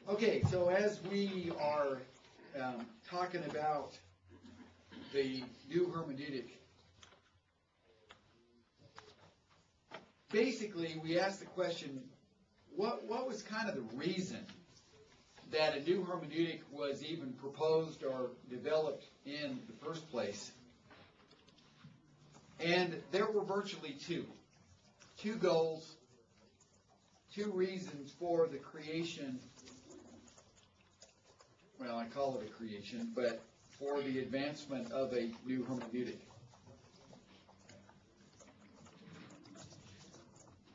Okay, so as we are talking about the new hermeneutic, basically we asked the question, what was kind of the reason that a new hermeneutic was even proposed or developed in the first place? And there were virtually two goals, two reasons for the creation. Well, I call it a creation, but for the advancement of a new hermeneutic.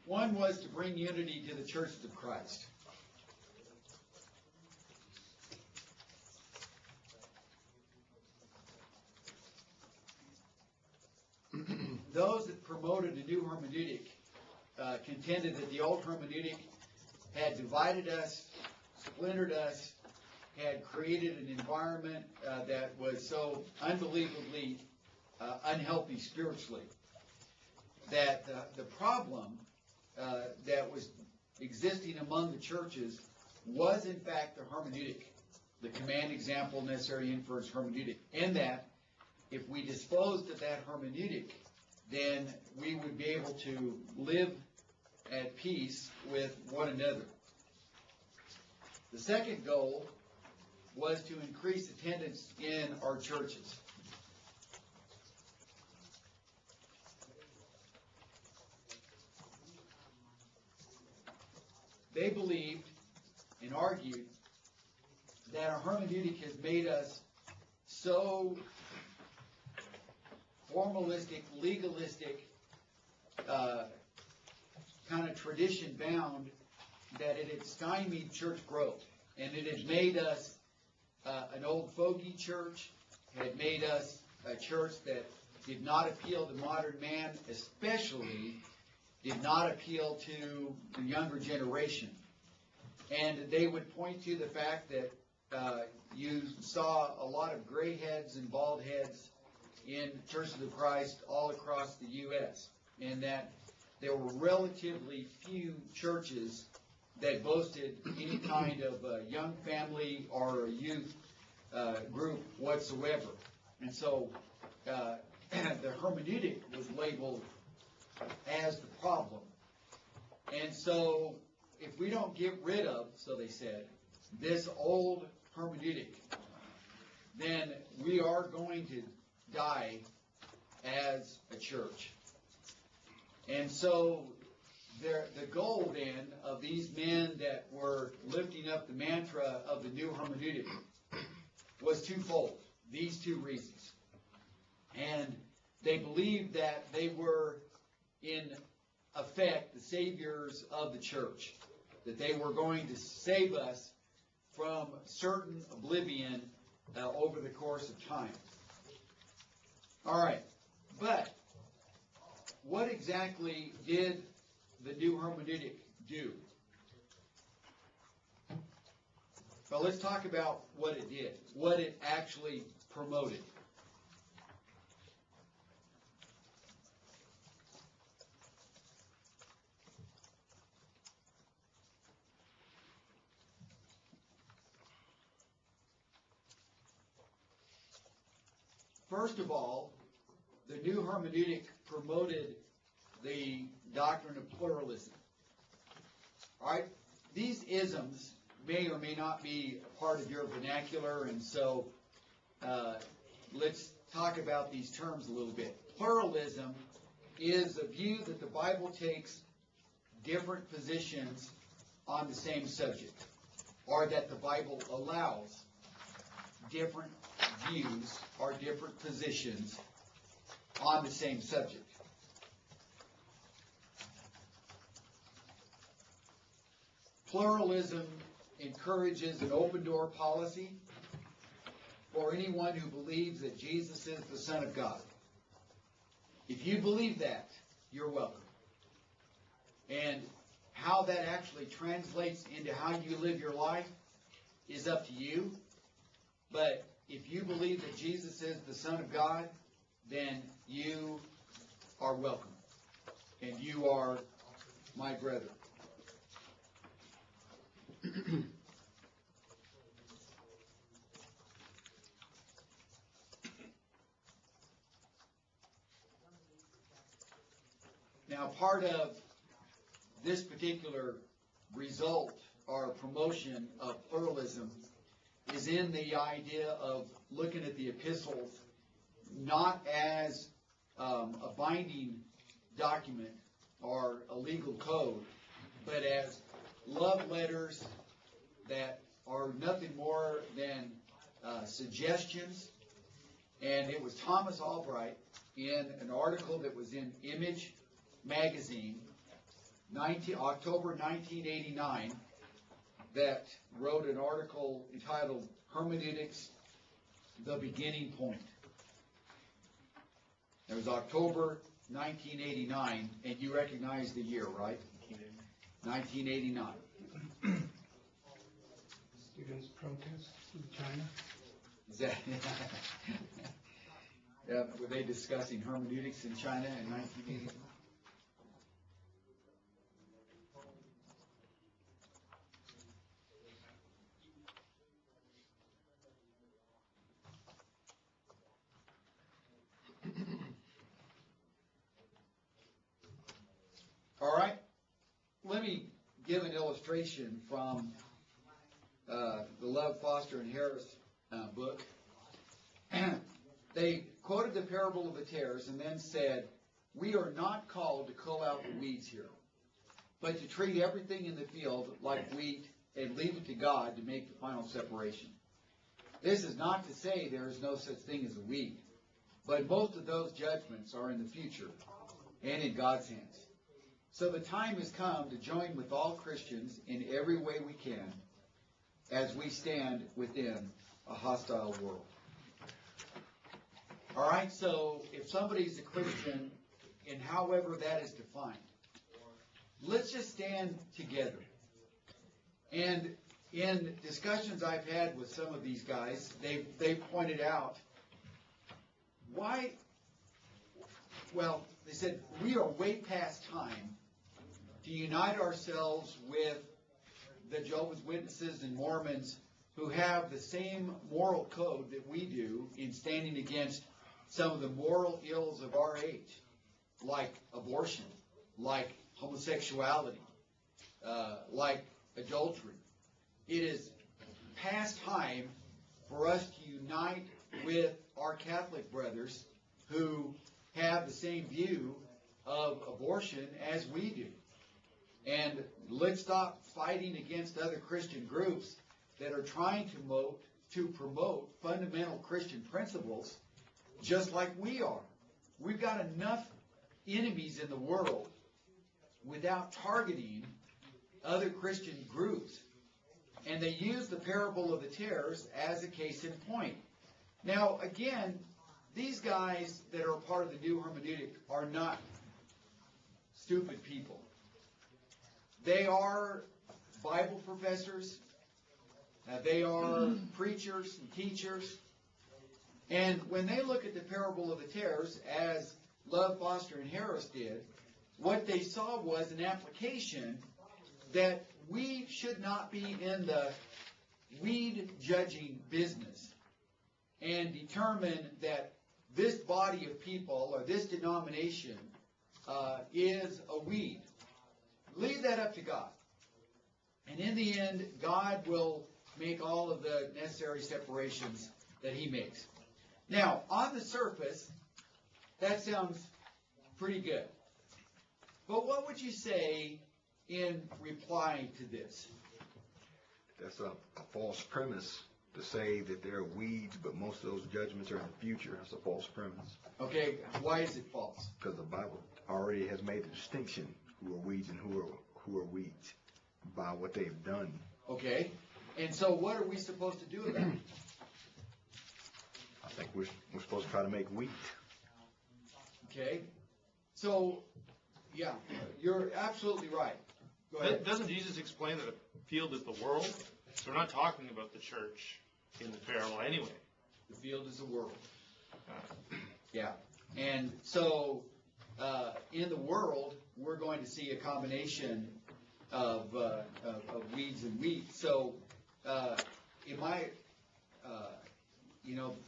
One was to bring unity to the churches of Christ. Those that promoted a new hermeneutic contended that the old hermeneutic had divided us, splintered us, had created an environment that was so unbelievably unhealthy spiritually, that the problem that was existing among the churches was in fact the hermeneutic, the command, example, necessary, inference hermeneutic, and that if we disposed of that hermeneutic, then we would be able to live at peace with one another. The second goal was to increase attendance in our churches. They believed and argued that our hermeneutic has made us so formalistic, legalistic, kind of tradition-bound that it had stymied church growth. And it had made us an old fogey church, had made us a church that did not appeal to modern man, especially did not appeal to the younger generation. And they would point to the fact that you saw a lot of gray heads and bald heads in Churches of Christ all across the U.S., and that there were relatively few churches that boasted any kind of young family or youth group whatsoever. And so the hermeneutic was labeled as the problem. And so if we don't get rid of, so they said, this old hermeneutic, then we are going to die as a church. And so the goal then of these men that were lifting up the mantra of the new hermeneutic was twofold, these two reasons. And they believed that they were in effect the saviors of the church, that they were going to save us from certain oblivion over the course of time. All right, but what exactly did the new hermeneutic do? Well, let's talk about what it did, what it actually promoted. First of all, the new hermeneutic promoted the doctrine of pluralism. All right? These isms may or may not be a part of your vernacular, and so let's talk about these terms a little bit. Pluralism is a view that the Bible takes different positions on the same subject, or that the Bible allows different views or different positions on the same subject. Pluralism encourages an open-door policy for anyone who believes that Jesus is the Son of God. If you believe that, you're welcome. And how that actually translates into how you live your life is up to you. But if you believe that Jesus is the Son of God, then you are welcome. And you are my brother. Now, part of this particular result or promotion of pluralism is in the idea of looking at the epistles not as a binding document or a legal code, but as love letters that are nothing more than suggestions. And it was Thomas Albright in an article that was in Image magazine, October 1989, that wrote an article entitled Hermeneutics, The Beginning Point. It was October 1989, and you recognize the year, right? 1989. Students' protests in China. Is that? Yeah, were they discussing hermeneutics in China in 1989? All right, let me give an illustration from the Love, Foster, and Harris book. They quoted the parable of the tares and then said, "We are not called to cull out the weeds here, but to treat everything in the field like wheat and leave it to God to make the final separation. This is not to say there is no such thing as a weed, but most of those judgments are in the future and in God's hands. So the time has come to join with all Christians in every way we can as we stand within a hostile world." All right, so if somebody's a Christian, and however that is defined, let's just stand together. And in discussions I've had with some of these guys, they've pointed out why, well, they said, we are way past time to unite ourselves with the Jehovah's Witnesses and Mormons who have the same moral code that we do in standing against some of the moral ills of our age, like abortion, like homosexuality, like adultery. It is past time for us to unite with our Catholic brothers who have the same view of abortion as we do. And let's stop fighting against other Christian groups that are trying to promote fundamental Christian principles just like we are. We've got enough enemies in the world without targeting other Christian groups. And they use the parable of the tares as a case in point. Now, again, these guys that are part of the new hermeneutic are not stupid people. They are Bible professors. They are preachers and teachers. And when they look at the parable of the tares, as Love, Foster, and Harris did, what they saw was an application that we should not be in the weed judging business and determine that this body of people or this denomination is a weed. Leave that up to God. And in the end, God will make all of the necessary separations that He makes. Now, on the surface, that sounds pretty good. But what would you say in reply to this? That's a false premise to say that there are weeds, but most of those judgments are in the future. That's a false premise. Okay, why is it false? Because the Bible already has made the distinction who are weeds and who are weeds by what they've done. Okay, and so what are we supposed to do about it? I think we're supposed to try to make wheat. Okay, so, yeah, you're absolutely right. Go ahead. Doesn't Jesus explain that a field is the world? So we're not talking about the church in the parable anyway. The field is the world. Yeah, and so in the world, we're going to see a combination of weeds and wheat. So,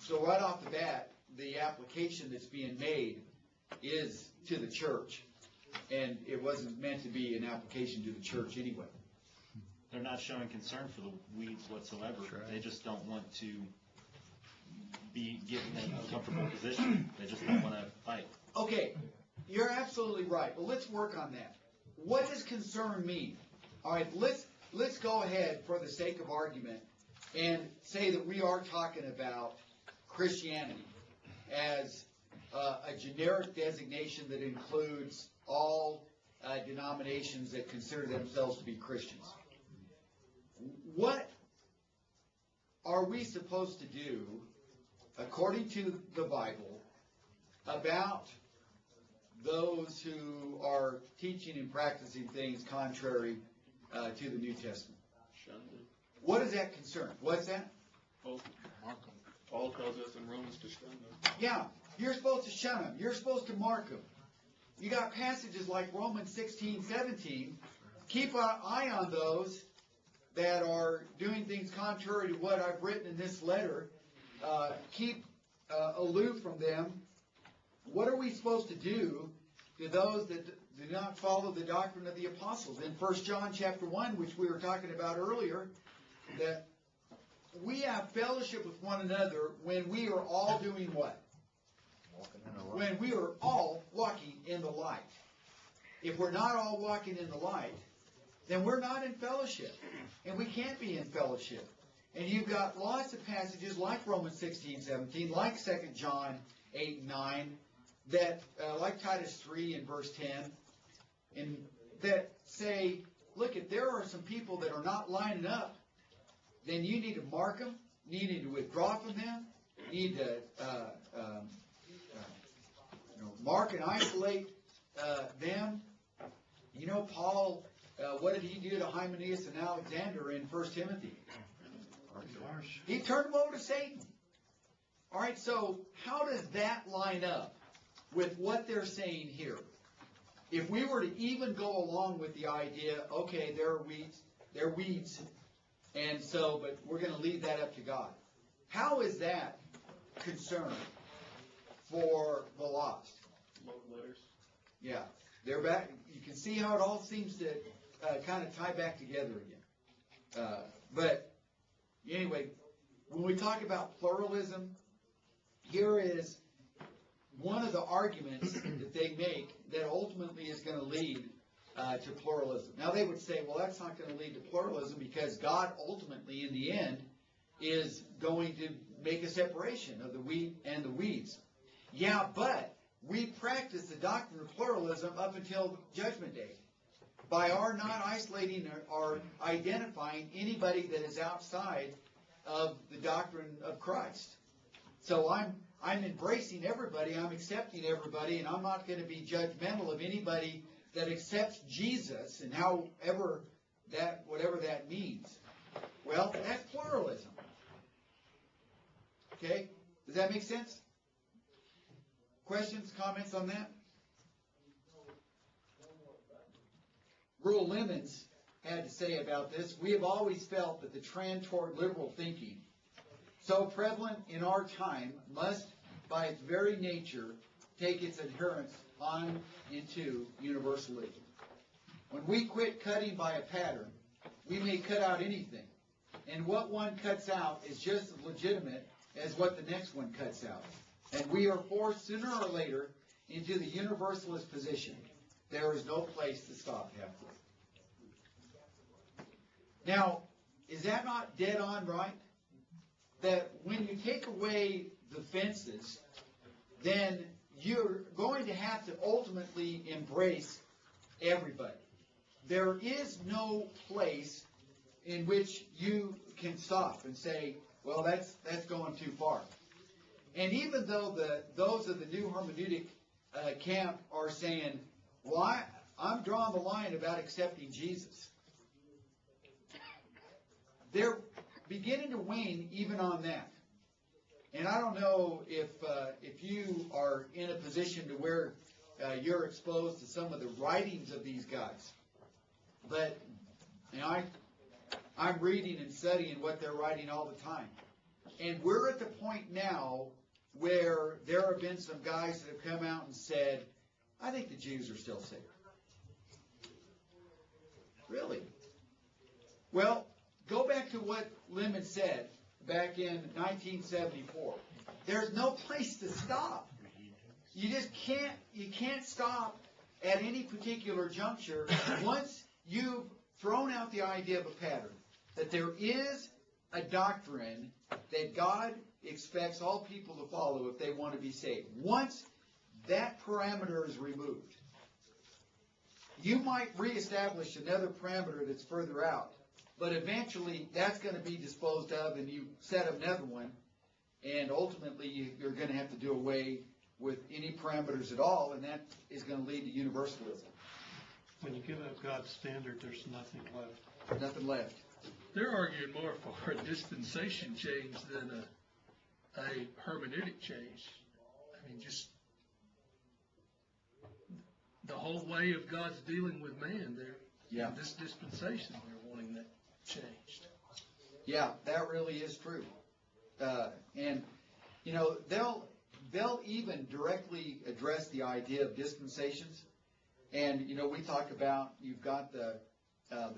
so right off the bat, the application that's being made is to the church. and it wasn't meant to be an application to the church anyway. They're not showing concern for the weeds whatsoever. right. They just don't want to be given a comfortable position. They just don't want to fight. Okay, you're absolutely right. Well, let's work on that. What does concern mean? All right, let's go ahead for the sake of argument and say that we are talking about Christianity as a generic designation that includes all denominations that consider themselves to be Christians. What are we supposed to do, according to the Bible, about those who are teaching and practicing things contrary to the New Testament? Shun them. What is that concern? What's that? Paul tells us in Romans to shun them. Yeah, you're supposed to shun them. You're supposed to mark them. You got passages like Romans 16:17. Keep an eye on those that are doing things contrary to what I've written in this letter. Keep aloof from them. What are we supposed to do to those that do not follow the doctrine of the apostles? In 1 John chapter 1, which we were talking about earlier, that we have fellowship with one another when we are all doing what? When we are all walking in the light. If we're not all walking in the light, then we're not in fellowship. And we can't be in fellowship. And you've got lots of passages like Romans 16:17, like 2 John 8:9, that, like Titus 3 and verse 10, and that say, look, if there are some people that are not lining up, then you need to mark them, you need to withdraw from them, you need to mark and isolate them. You know, Paul, what did he do to Hymenaeus and Alexander in 1 Timothy? He turned them over to Satan. All right, so how does that line up with what they're saying here? If we were to even go along with the idea, okay, they're weeds, and so, but we're going to leave that up to God. How is that concern for the lost? Love letters. Yeah, they're back. You can see how it all seems to kind of tie back together again. But anyway, when we talk about pluralism, here is one of the arguments that they make that ultimately is going to lead to pluralism. Now they would say, well, that's not going to lead to pluralism because God ultimately, in the end, is going to make a separation of the wheat and the weeds. Yeah, but we practice the doctrine of pluralism up until Judgment Day by our not isolating or identifying anybody that is outside of the doctrine of Christ. So I'm embracing everybody, I'm accepting everybody, and I'm not going to be judgmental of anybody that accepts Jesus and however that, whatever that means. Well, that's pluralism. Okay? Does that make sense? Questions, comments on that? Rural Lemons had to say about this, we have always felt that the trend toward liberal thinking, so prevalent in our time, must, by its very nature, take its adherents on into universalism. When we quit cutting by a pattern, we may cut out anything, and what one cuts out is just as legitimate as what the next one cuts out. And we are forced sooner or later into the universalist position. There is no place to stop halfway. Now, is that not dead on right? That when you take away the fences, then you're going to have to ultimately embrace everybody. There is no place in which you can stop and say, well, that's going too far. And even though those of the new hermeneutic camp are saying, well, I'm drawing the line about accepting Jesus, they're beginning to wane even on that. And I don't know if you are in a position to where you're exposed to some of the writings of these guys. But you know, I'm reading and studying what they're writing all the time. And we're at the point now where there have been some guys that have come out and said, I think the Jews are still saved. Really? Well, go back to what Lemon said back in 1974. There's no place to stop. You just can't stop at any particular juncture once you've thrown out the idea of a pattern, that there is a doctrine that God expects all people to follow if they want to be saved. Once that parameter is removed, you might reestablish another parameter that's further out, but eventually that's going to be disposed of, and you set up another one, and ultimately you're going to have to do away with any parameters at all, and that is going to lead to universalism. When you give up God's standard, there's nothing left. Nothing left. They're arguing more for a dispensation change than a hermeneutic change. I mean, just the whole way of God's dealing with man. Yeah. In this dispensation, they're wanting that changed. Yeah, that really is true. And, you know, they'll even directly address the idea of dispensations. And, you know, we talk about, you've got the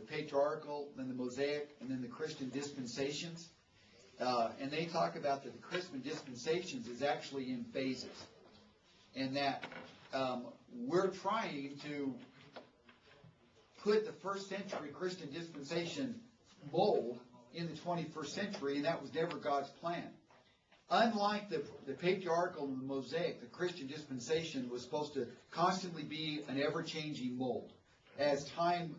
patriarchal, then the Mosaic, and then the Christian dispensations. And they talk about that the Christian dispensations is actually in phases. And that we're trying to put the first century Christian dispensation mold in the 21st century, and that was never God's plan. Unlike the patriarchal and the Mosaic, the Christian dispensation was supposed to constantly be an ever-changing mold as time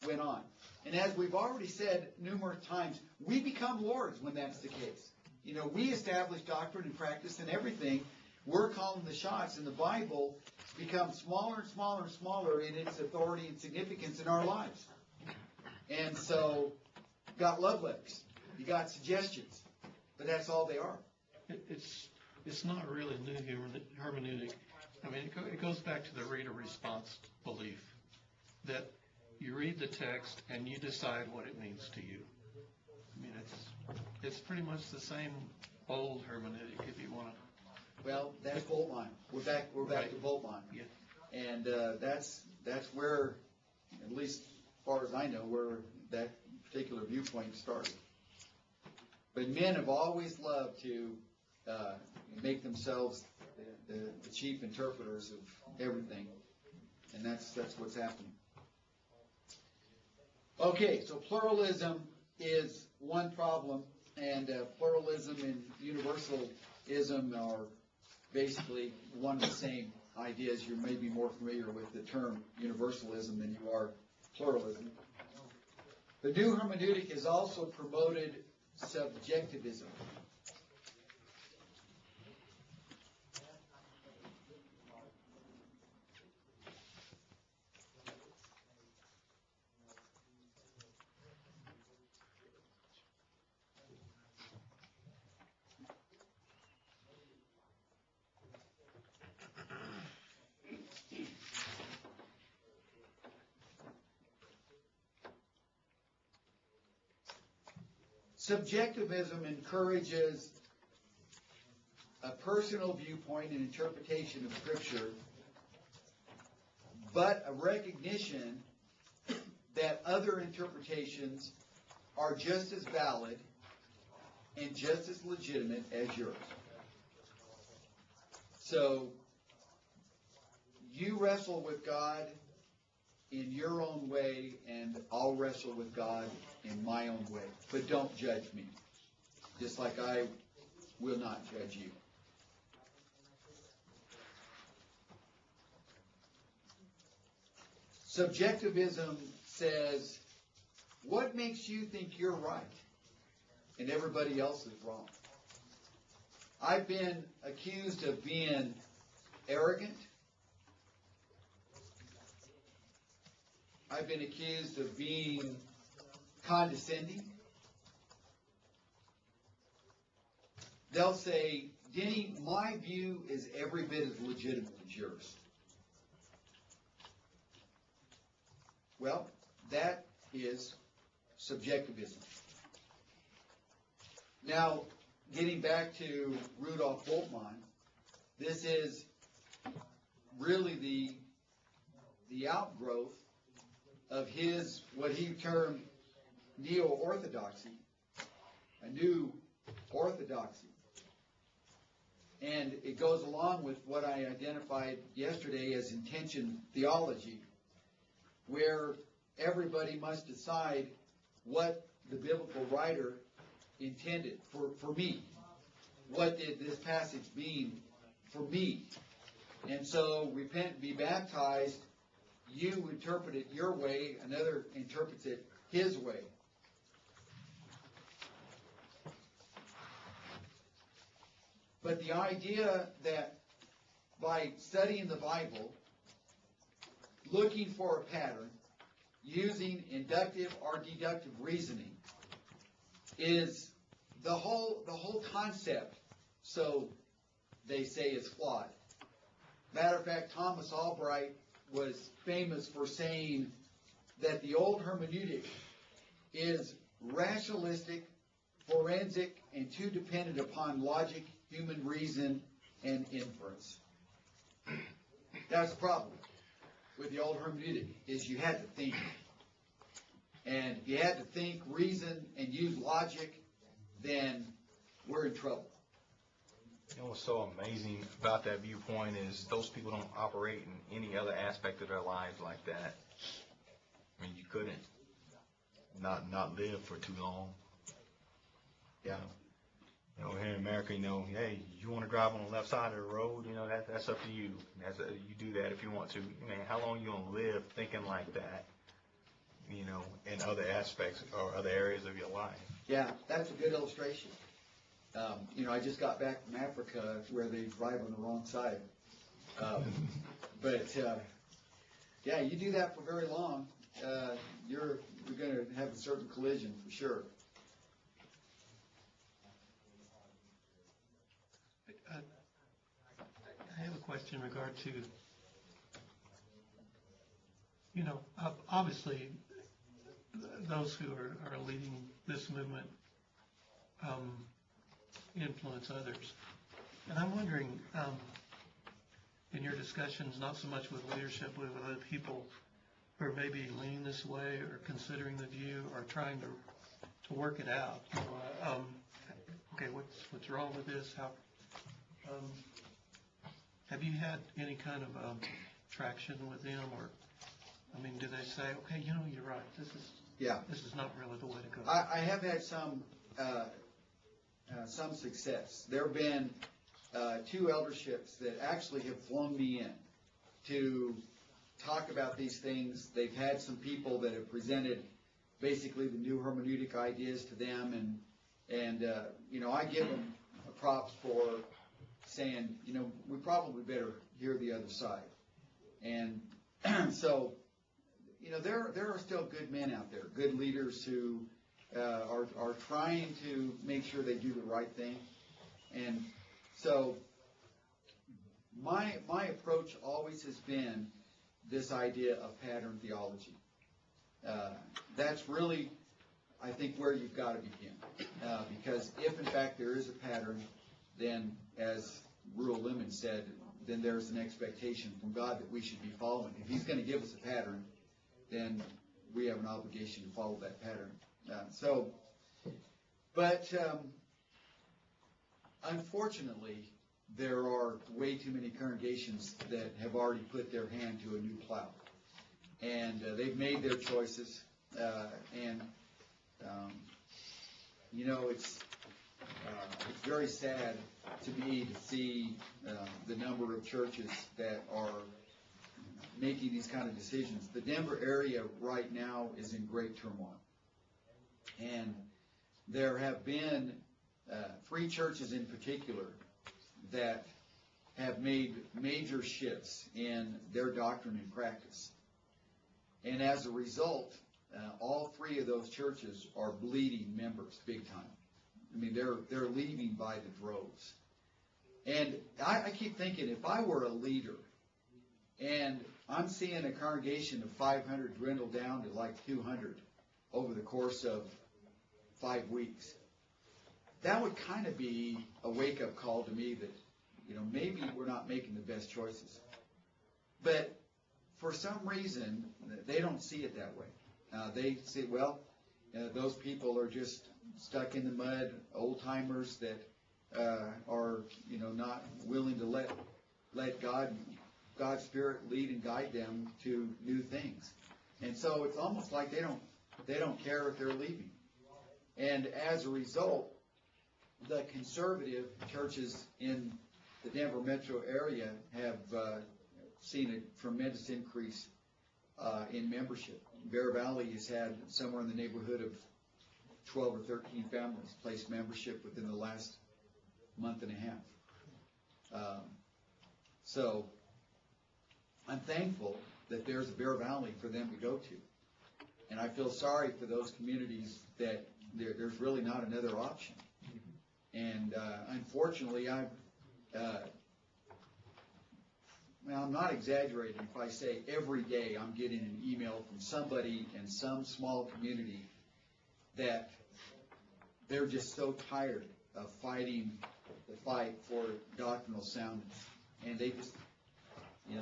went on. And as we've already said numerous times, we become lords when that's the case. You know, we establish doctrine and practice and everything. We're calling the shots, and the Bible becomes smaller and smaller and smaller in its authority and significance in our lives. And so, you got love letters, you got suggestions, but that's all they are. It's not really new hermeneutic. I mean, it goes back to the reader response belief that you read the text and you decide what it means to you. I mean, it's pretty much the same old hermeneutic, if you want to. Well, that's Bultmann. We're back Right. to Bultmann. Yeah. And that's where, at least as far as I know, where that particular viewpoint started. But men have always loved to make themselves the chief interpreters of everything, and that's what's happening. Okay, so pluralism is one problem, and pluralism and universalism are basically one and the same ideas. You may be more familiar with the term universalism than you are pluralism. The new hermeneutic has also promoted subjectivism. Subjectivism encourages a personal viewpoint and interpretation of Scripture, but a recognition that other interpretations are just as valid and just as legitimate as yours. So, you wrestle with God in your own way, and I'll wrestle with God in my own way. But don't judge me, just like I will not judge you. Subjectivism says, what makes you think you're right and everybody else is wrong? I've been accused of being arrogant. I've been accused of being condescending. They'll say, Denny, my view is every bit as legitimate as yours. Well, that is subjectivism. Now, getting back to Rudolf Bultmann, this is really the outgrowth of his, what he termed neo-orthodoxy, a new orthodoxy. And it goes along with what I identified yesterday as intention theology, where everybody must decide what the biblical writer intended for me. What did this passage mean for me? And so, repent, be baptized, you interpret it your way, another interprets it his way. But the idea that by studying the Bible, looking for a pattern, using inductive or deductive reasoning, is the whole concept, so they say, is flawed. Matter of fact, Thomas Albright was famous for saying that the old hermeneutic is rationalistic, forensic, and too dependent upon logic, human reason, and inference. That's the problem with the old hermeneutic, is you had to think. And if you had to think, reason, and use logic, then we're in trouble. You know what's so amazing about that viewpoint is those people don't operate in any other aspect of their lives like that. I mean, you couldn't not live for too long. Yeah. You know, here in America, you know, hey, you want to drive on the left side of the road, you know, that's up to you. You do that if you want to. I mean, how long you gonna live thinking like that? You know, in other aspects or other areas of your life. Yeah, that's a good illustration. You know, I just got back from Africa where they drive on the wrong side. Yeah, you do that for very long, you're going to have a certain collision for sure. I have a question in regard to, you know, obviously those who are leading this movement influence others. And I'm wondering, in your discussions, not so much with leadership, but with other people who are maybe leaning this way or considering the view or trying to work it out. You know, okay, what's wrong with this? How have you had any kind of traction with them, or I mean, do they say, okay, you know, you're right, this is not really the way to go? I have had some success. There have been 2 elderships that actually have flown me in to talk about these things. They've had some people that have presented basically the new hermeneutic ideas to them, and you know, I give them props for saying, you know, we probably better hear the other side. And so, you know, there are still good men out there, good leaders who are trying to make sure they do the right thing. And so my approach always has been this idea of pattern theology. That's really, I think, where you've got to begin. Because if, in fact, there is a pattern, then, as Rural Lemon said, then there's an expectation from God that we should be following. If He's going to give us a pattern, then we have an obligation to follow that pattern. Unfortunately, there are way too many congregations that have already put their hand to a new plow. And they've made their choices. You know, it's very sad to me to see the number of churches that are making these kind of decisions. The Denver area right now is in great turmoil. And there have been 3 churches in particular that have made major shifts in their doctrine and practice. And as a result, all 3 of those churches are bleeding members big time. I mean, they're leaving by the droves. And I keep thinking, if I were a leader and I'm seeing a congregation of 500 dwindle down to like 200 over the course of 5 weeks, that would kind of be a wake-up call to me that, you know, maybe we're not making the best choices. But for some reason, they don't see it that way. They see, well, those people are just stuck in the mud, old timers that are, not willing to let God's Spirit lead and guide them to new things. And so it's almost like they don't care if they're leaving. And as a result, the conservative churches in the Denver metro area have seen a tremendous increase in membership. Bear Valley has had somewhere in the neighborhood of 12 or 13 families place membership within the last month and a half. So I'm thankful that there's a Bear Valley for them to go to. And I feel sorry for those communities that there's really not another option. And unfortunately, I'm not exaggerating if I say every day I'm getting an email from somebody in some small community that they're just so tired of fighting the fight for doctrinal soundness. And they just,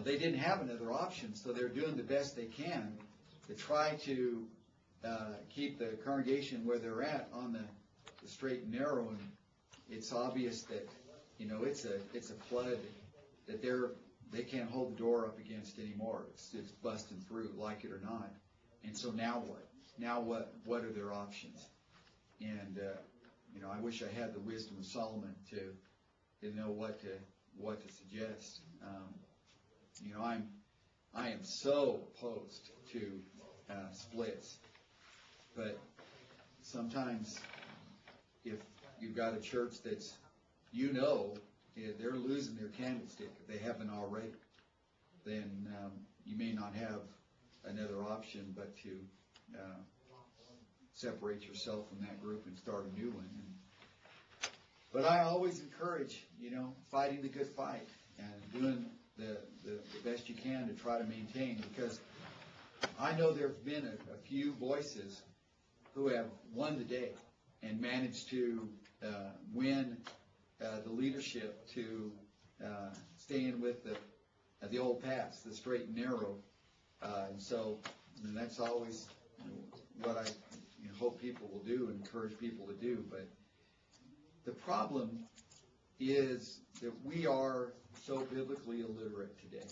they didn't have another option, so they're doing the best they can to try to keep the congregation where they're at on the straight and narrow. And it's obvious that, it's a flood that they can't hold the door up against anymore. It's busting through, like it or not. And so now what? Now what are their options? And I wish I had the wisdom of Solomon to know what to suggest. I am so opposed to splits, but sometimes if you've got a church that's they're losing their candlestick if they haven't already, then you may not have another option but to separate yourself from that group and start a new one. But I always encourage, fighting the good fight and doing the best you can to try to maintain, because I know there have been a few voices who have won the day and managed to win the leadership to stay in with the old paths, the straight and narrow. And so that's always what I hope people will do and encourage people to do. But the problem is that we are so biblically illiterate today.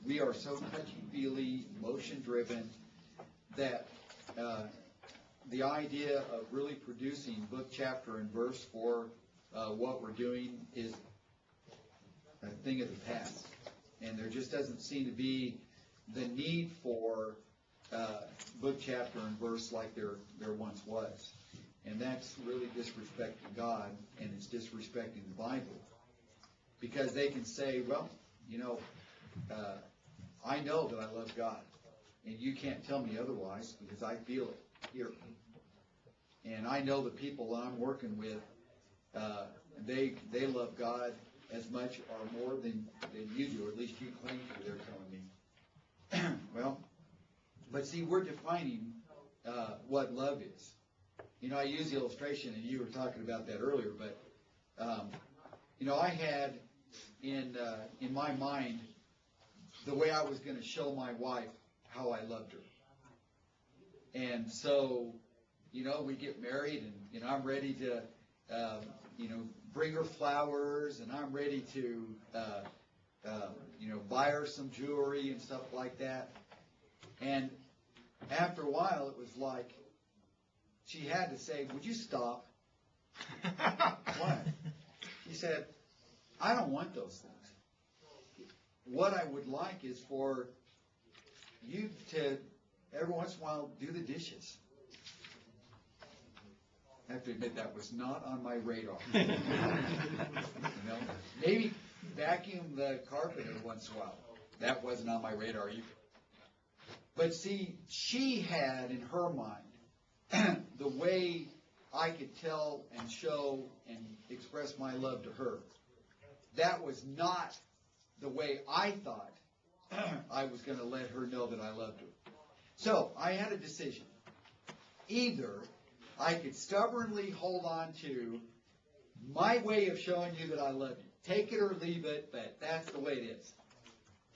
We are so touchy-feely, emotion-driven, that the idea of really producing book, chapter, and verse for what we're doing is a thing of the past. And there just doesn't seem to be the need for book, chapter, and verse like there once was. And that's really disrespecting God, and it's disrespecting the Bible. Because they can say, well, I know that I love God, and you can't tell me otherwise because I feel it here. And I know the people I'm working with, they love God as much or more than you do, or at least you claim to, they're telling me. Well, but see, we're defining what love is. I use the illustration, and you were talking about that earlier, but, I had in my mind the way I was going to show my wife how I loved her. And so, we get married, and, I'm ready to, bring her flowers, and I'm ready to, buy her some jewelry and stuff like that. And after a while, it was like, she had to say, would you stop? What? She said, I don't want those things. What I would like is for you to, every once in a while, do the dishes. I have to admit that was not on my radar. Maybe vacuum the carpet every once in a while. That wasn't on my radar either. But see, she had in her mind the way I could tell and show and express my love to her. That was not the way I thought I was going to let her know that I loved her. So I had a decision. Either I could stubbornly hold on to my way of showing you that I love you. Take it or leave it, but that's the way it is.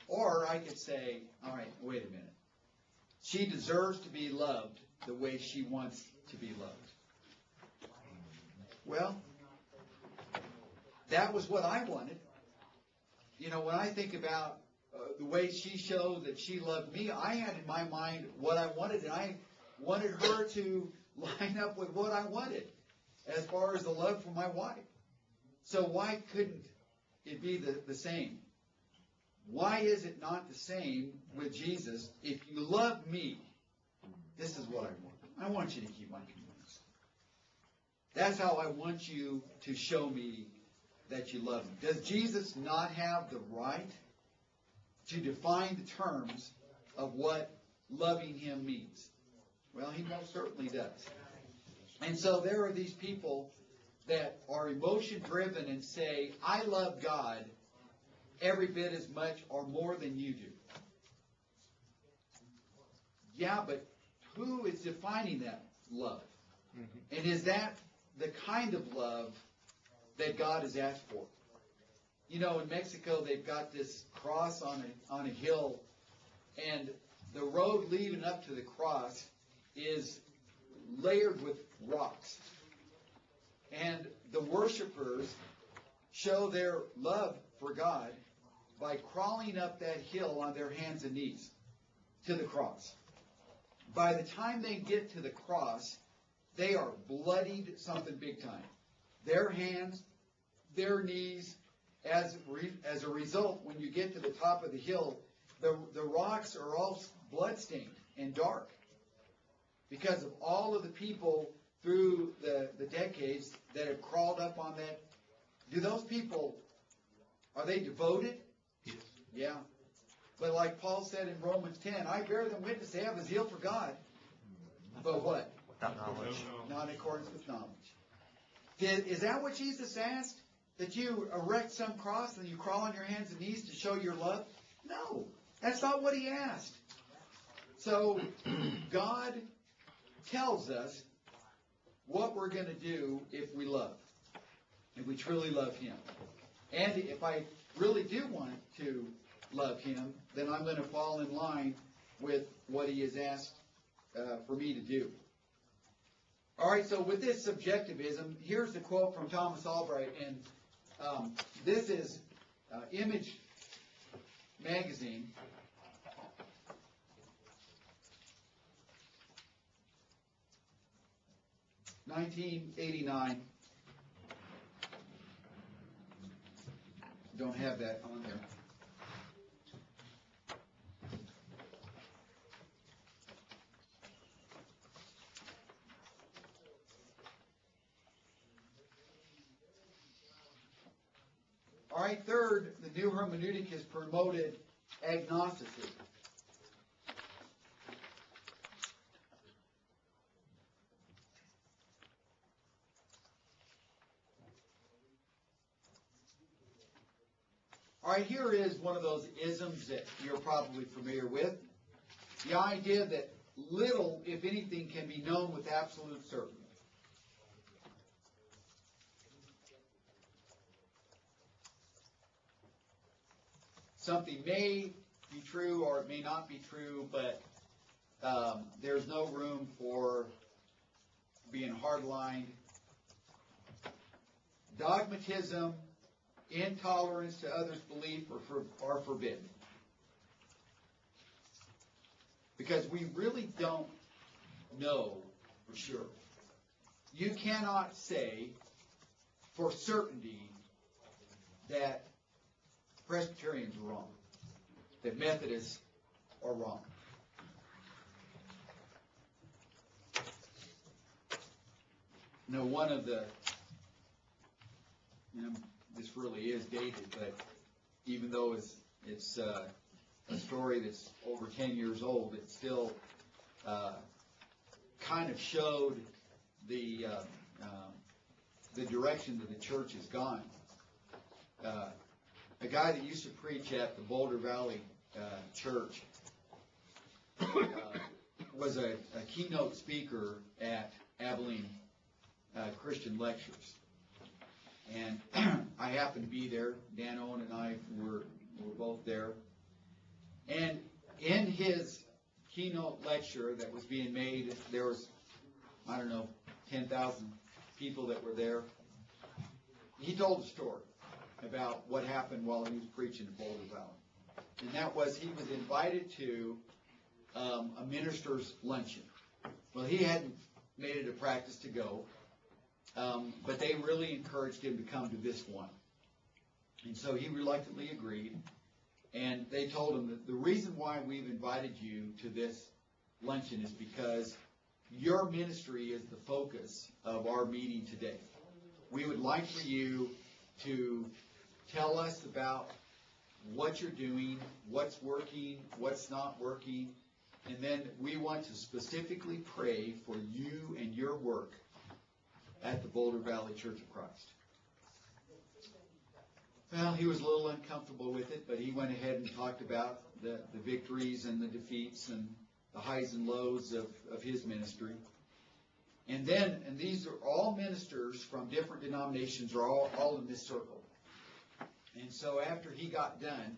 Or I could say, all right, wait a minute. She deserves to be loved the way she wants to be loved. Well, that was what I wanted. You know, when I think about the way she showed that she loved me, I had in my mind what I wanted, and I wanted her to line up with what I wanted as far as the love for my wife. So why couldn't it be the same? Why is it not the same with Jesus? If you love me, this is what I want. I want you to keep my commandments. That's how I want you to show me that you love me. Does Jesus not have the right to define the terms of what loving him means? Well, he most certainly does. And so there are these people that are emotion-driven and say, I love God every bit as much or more than you do. Yeah, but who is defining that love? Mm-hmm. And is that the kind of love that God has asked for? You know, in Mexico, they've got this cross on a hill, and the road leading up to the cross is layered with rocks. And the worshipers show their love for God by crawling up that hill on their hands and knees to the cross. By the time they get to the cross, they are bloodied something big time. Their hands, their knees, as a result, when you get to the top of the hill, the rocks are all bloodstained and dark because of all of the people through the decades that have crawled up on that. Do those people, are they devoted? Yes. Yeah. But like Paul said in Romans 10, I bear them witness they have a zeal for God. But what? Without knowledge. Not in accordance with knowledge. Is that what Jesus asked? That you erect some cross and you crawl on your hands and knees to show your love? No. That's not what he asked. So God tells us what we're going to do if we love. If we truly love him. And if I really do want to love him, then I'm going to fall in line with what he has asked for me to do. All right, so with this subjectivism, here's the quote from Thomas Albright, and this is Image magazine. $1989. Don't have that on there. All right, third, the new hermeneutic has promoted agnosticism. All right, here is one of those isms that you're probably familiar with. The idea that little, if anything, can be known with absolute certainty. Something may be true or it may not be true, but there's no room for being hard-lined. Dogmatism, intolerance to others' belief are forbidden. Because we really don't know for sure. You cannot say for certainty that Presbyterians are wrong, that Methodists are wrong. You know, one of the, this really is dated, but even though it's a story that's over 10 years old, it still kind of showed the direction that the church has gone. A guy that used to preach at the Boulder Valley Church was a keynote speaker at Abilene Christian Lectures. And I happened to be there. Dan Owen and I were both there. And in his keynote lecture that was being made, there was, 10,000 people that were there. He told a story about what happened while he was preaching in Boulder Valley. And that was, he was invited to a minister's luncheon. Well, he hadn't made it a practice to go, but they really encouraged him to come to this one. And so he reluctantly agreed, and they told him that the reason why we've invited you to this luncheon is because your ministry is the focus of our meeting today. We would like for you to tell us about what you're doing, what's working, what's not working, and then we want to specifically pray for you and your work at the Boulder Valley Church of Christ. Well, he was a little uncomfortable with it, but he went ahead and talked about the victories and the defeats and the highs and lows of his ministry. And these are all ministers from different denominations, are all in this circle. And so after he got done,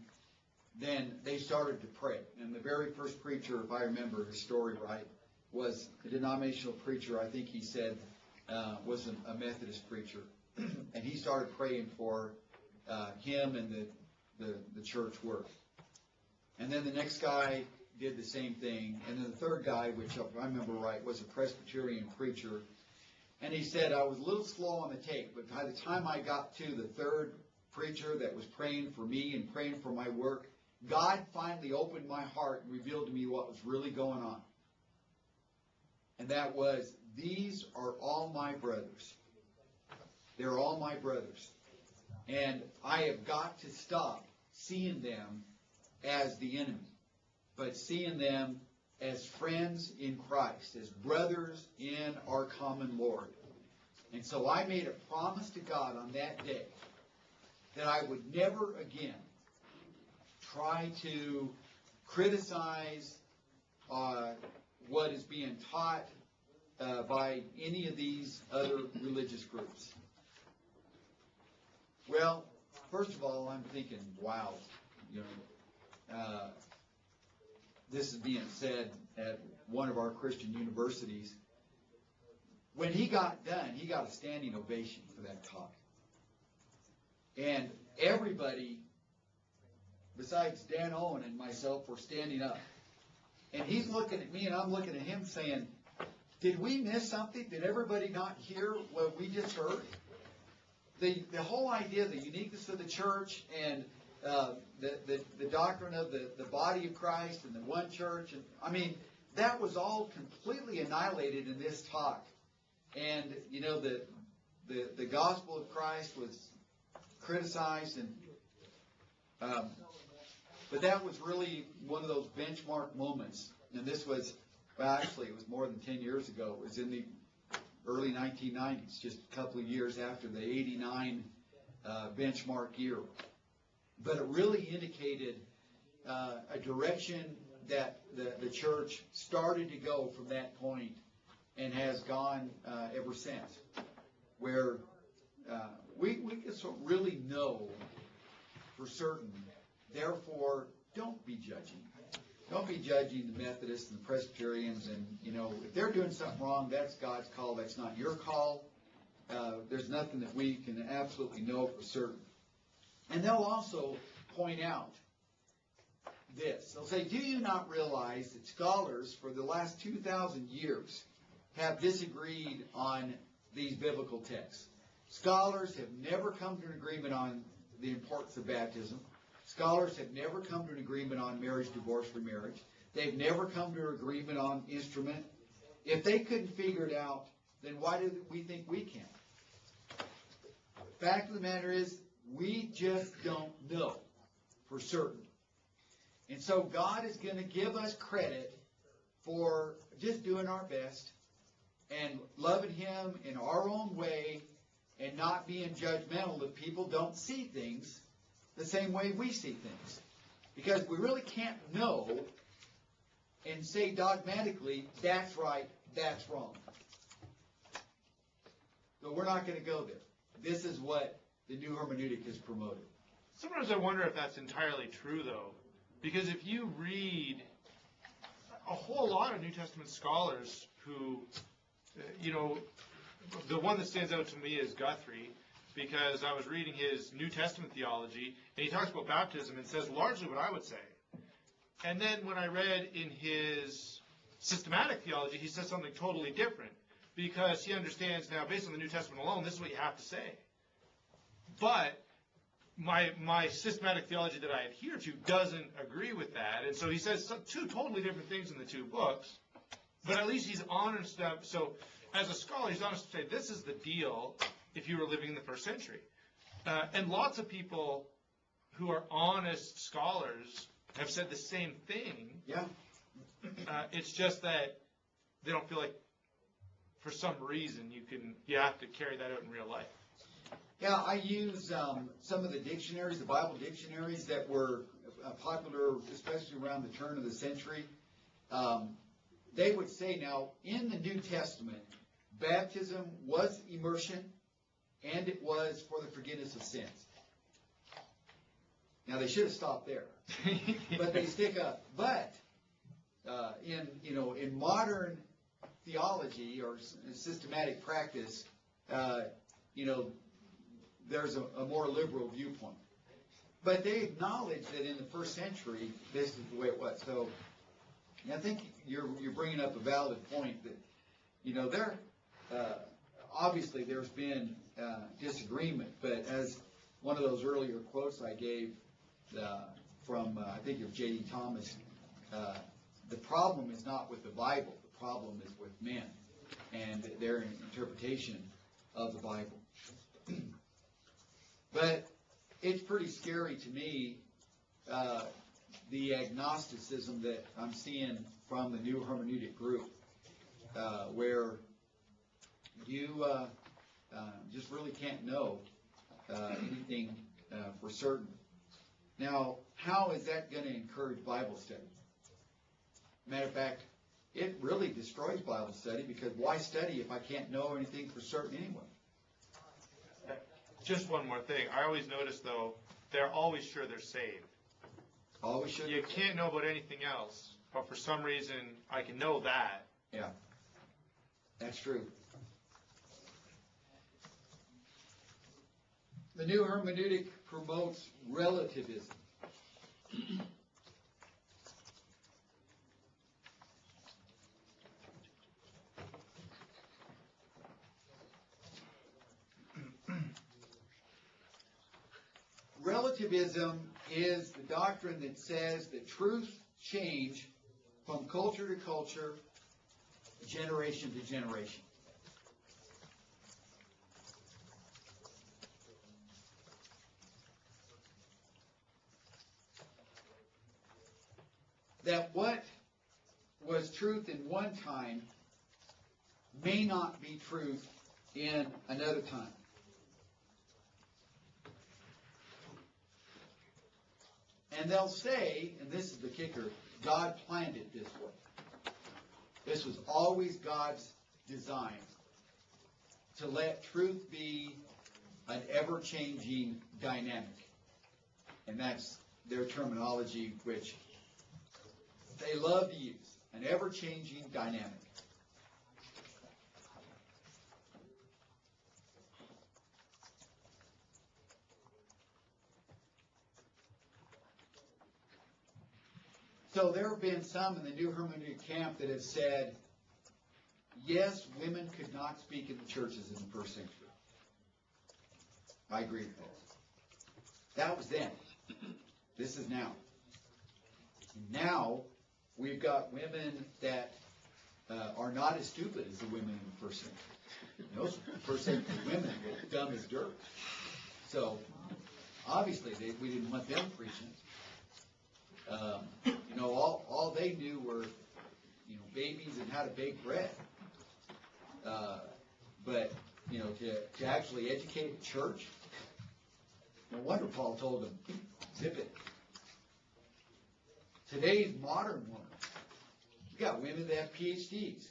then they started to pray. And the very first preacher, if I remember his story right, was a denominational preacher. I think he said was a Methodist preacher. And he started praying for him and the church work. And then the next guy did the same thing. And then the third guy, which if I remember right, was a Presbyterian preacher. And he said, I was a little slow on the take, but by the time I got to the third preacher that was praying for me and praying for my work, God finally opened my heart and revealed to me what was really going on. And that was, these are all my brothers. They're all my brothers. And I have got to stop seeing them as the enemy, but seeing them as friends in Christ, as brothers in our common Lord. And so I made a promise to God on that day that I would never again try to criticize what is being taught by any of these other religious groups. Well, first of all, I'm thinking, wow, this is being said at one of our Christian universities. When he got done, he got a standing ovation for that talk. And everybody, besides Dan Owen and myself, were standing up. And he's looking at me and I'm looking at him saying, did we miss something? Did everybody not hear what we just heard? The whole idea, the uniqueness of the church and the doctrine of the body of Christ and the one church, and I mean, that was all completely annihilated in this talk. And the gospel of Christ was criticized, and but that was really one of those benchmark moments. And this was, well, actually, it was more than 10 years ago. It was in the early 1990s, just a couple of years after the 89 benchmark year. But it really indicated a direction that the church started to go from that point and has gone ever since, where we can really know for certain. Therefore, don't be judging. Don't be judging the Methodists and the Presbyterians. And, if they're doing something wrong, that's God's call. That's not your call. There's nothing that we can absolutely know for certain. And they'll also point out this. They'll say, do you not realize that scholars for the last 2,000 years have disagreed on these biblical texts? Scholars have never come to an agreement on the importance of baptism. Scholars have never come to an agreement on marriage, divorce, remarriage. They've never come to an agreement on instrument. If they couldn't figure it out, then why do we think we can? Fact of the matter is, we just don't know for certain. And so God is going to give us credit for just doing our best and loving Him in our own way and not being judgmental if people don't see things the same way we see things. Because we really can't know and say dogmatically, that's right, that's wrong. So we're not going to go there. This is what the new hermeneutic is promoted. Sometimes I wonder if that's entirely true, though. Because if you read a whole lot of New Testament scholars who, the one that stands out to me is Guthrie, because I was reading his New Testament theology, and he talks about baptism and says largely what I would say. And then when I read in his systematic theology, he says something totally different, because he understands now, based on the New Testament alone, this is what you have to say. But my systematic theology that I adhere to doesn't agree with that, and so he says two totally different things in the two books, but at least he's honest enough. So as a scholar, he's honest to say, this is the deal if you were living in the first century. And lots of people who are honest scholars have said the same thing. Yeah. It's just that they don't feel like, for some reason, you have to carry that out in real life. Yeah, I use some of the dictionaries, the Bible dictionaries that were popular, especially around the turn of the century. They would say now, in the New Testament, baptism was immersion, and it was for the forgiveness of sins. Now, they should have stopped there, but they stick up. But in modern theology or systematic practice, there's a more liberal viewpoint. But they acknowledge that in the first century, this is the way it was. So I think you're bringing up a valid point that, obviously there's been disagreement, but as one of those earlier quotes I gave from, I think of J.D. Thomas, the problem is not with the Bible, the problem is with men and their interpretation of the Bible. But it's pretty scary to me, the agnosticism that I'm seeing from the new hermeneutic group, where you just really can't know anything for certain. Now, how is that going to encourage Bible study? Matter of fact, it really destroys Bible study, because why study if I can't know anything for certain anyway? Just one more thing. I always notice, though, they're always sure they're saved. Always should. You can't know about anything else, but for some reason, I can know that. Yeah, that's true. The new hermeneutic promotes relativism. Relativism is the doctrine that says that truths change from culture to culture, generation to generation. That what was truth in one time may not be truth in another time. And they'll say, and this is the kicker, God planned it this way. This was always God's design, to let truth be an ever-changing dynamic. And that's their terminology, which they love to use, an ever-changing dynamic. So there have been some in the new hermeneutic camp that have said, yes, women could not speak in the churches in the first century. I agree with that. That was then. This is now. And now we've got women that are not as stupid as the women in the first century. Those first century women were dumb as dirt. So obviously we didn't want them preaching. All they knew were, babies and how to bake bread. But to actually educate a church, no wonder Paul told them, zip it. Today's modern woman, we got women that have PhDs.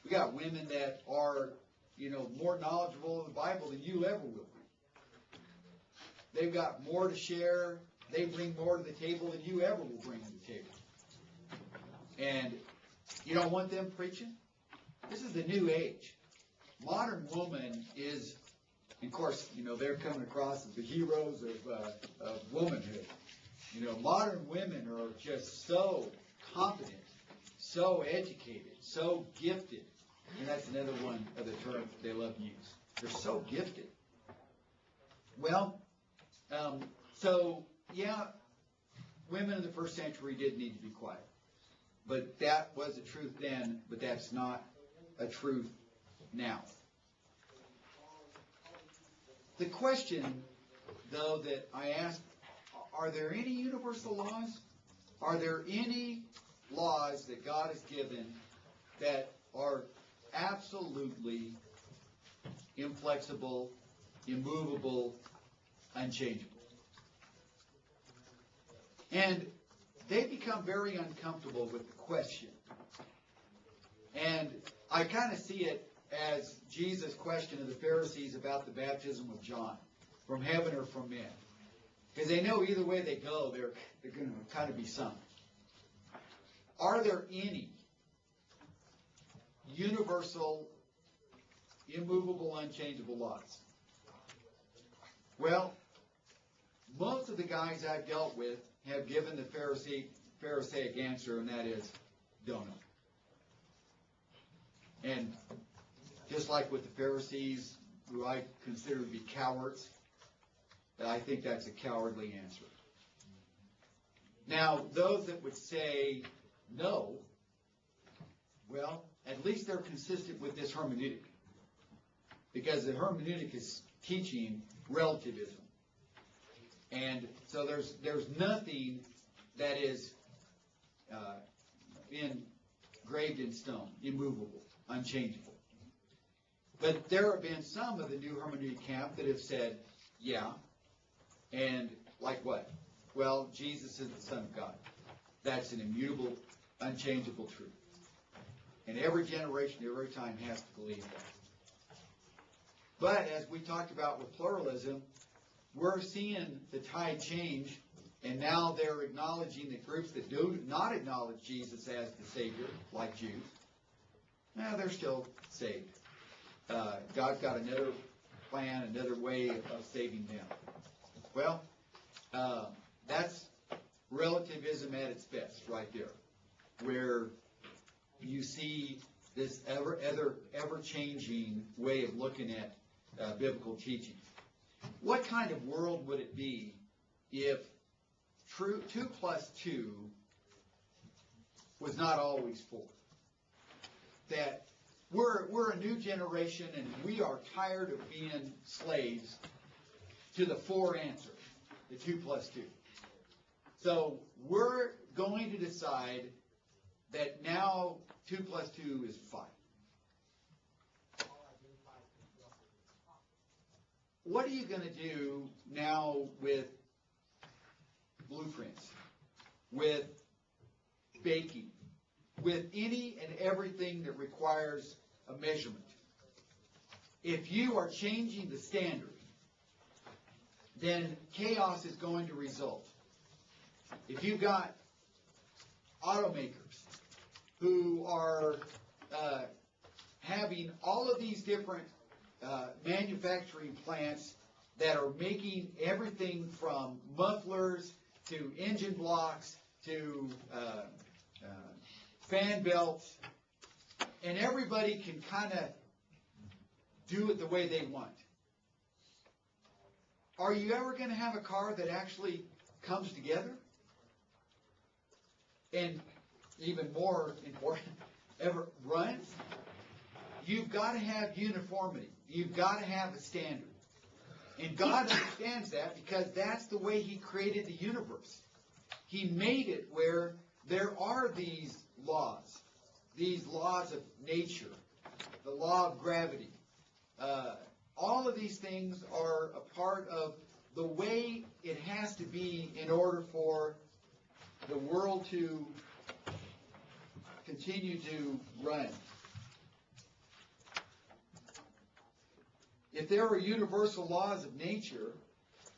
We got women that are, more knowledgeable of the Bible than you ever will be. They've got more to share they bring more to the table than you ever will bring to the table. And you don't want them preaching? This is the new age. Modern woman is, of course, they're coming across as the heroes of womanhood. Modern women are just so competent, so educated, so gifted. And that's another one of the terms they love to use. They're so gifted. Well, women in the first century did need to be quiet. But that was a truth then, but that's not a truth now. The question, though, that I asked, are there any universal laws? Are there any laws that God has given that are absolutely inflexible, immovable, unchangeable? And they become very uncomfortable with the question. And I kind of see it as Jesus' question of the Pharisees about the baptism of John, from heaven or from men. Because they know either way they go, they're going to kind of be sunk. Are there any universal, immovable, unchangeable laws? Well, most of the guys I've dealt with have given the Pharisaic answer, and that is, don't know. And just like with the Pharisees, who I consider to be cowards, I think that's a cowardly answer. Now, those that would say no, well, at least they're consistent with this hermeneutic. Because the hermeneutic is teaching relativism. And so there's nothing that is engraved in stone, immovable, unchangeable. But there have been some of the new hermeneutic camp that have said, yeah, and like what? Well, Jesus is the Son of God. That's an immutable, unchangeable truth. And every generation, every time has to believe that. But as we talked about with pluralism, we're seeing the tide change, and now they're acknowledging that groups that do not acknowledge Jesus as the Savior, like Jews, now they're still saved. God's got another plan, another way of saving them. Well, that's relativism at its best right there, where you see this ever-changing way of looking at biblical teaching. What kind of world would it be if 2 plus 2 was not always 4? That we're a new generation and we are tired of being slaves to the 4 answer, the 2 plus 2. So we're going to decide that now 2 plus 2 is 5. What are you going to do now with blueprints, with baking, with any and everything that requires a measurement? If you are changing the standard, then chaos is going to result. If you've got automakers who are having all of these different manufacturing plants that are making everything from mufflers to engine blocks to fan belts, and everybody can kind of do it the way they want. Are you ever going to have a car that actually comes together? And even more important, ever runs? You've got to have uniformity. You've got to have a standard. And God understands that because that's the way He created the universe. He made it where there are these laws of nature, the law of gravity. All of these things are a part of the way it has to be in order for the world to continue to run. If there are universal laws of nature,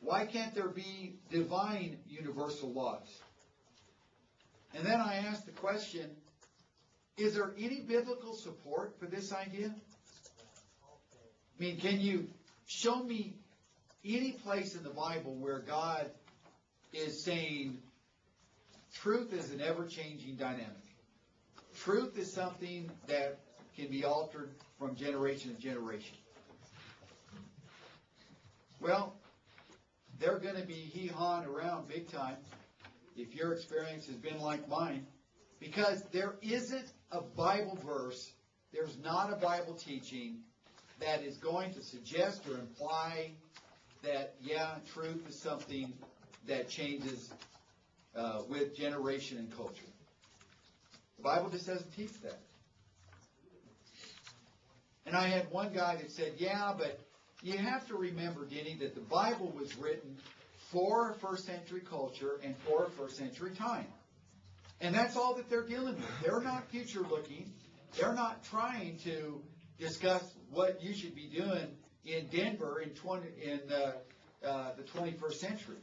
Why can't there be divine universal laws? And then I asked the question, is there any biblical support for this idea? I mean, can you show me any place in the Bible where God is saying truth is an ever-changing dynamic? Truth is something that can be altered from generation to generation. Well, they're going to be hee-hawing around big time if your experience has been like mine, because there isn't a Bible verse, there's not a Bible teaching that is going to suggest or imply that, yeah, truth is something that changes with generation and culture. The Bible just doesn't teach that. And I had one guy that said, yeah, but you have to remember, Denny, that the Bible was written for a first century culture and for a first century time. And that's all that they're dealing with. They're not future looking. They're not trying to discuss what you should be doing in Denver in the 21st century.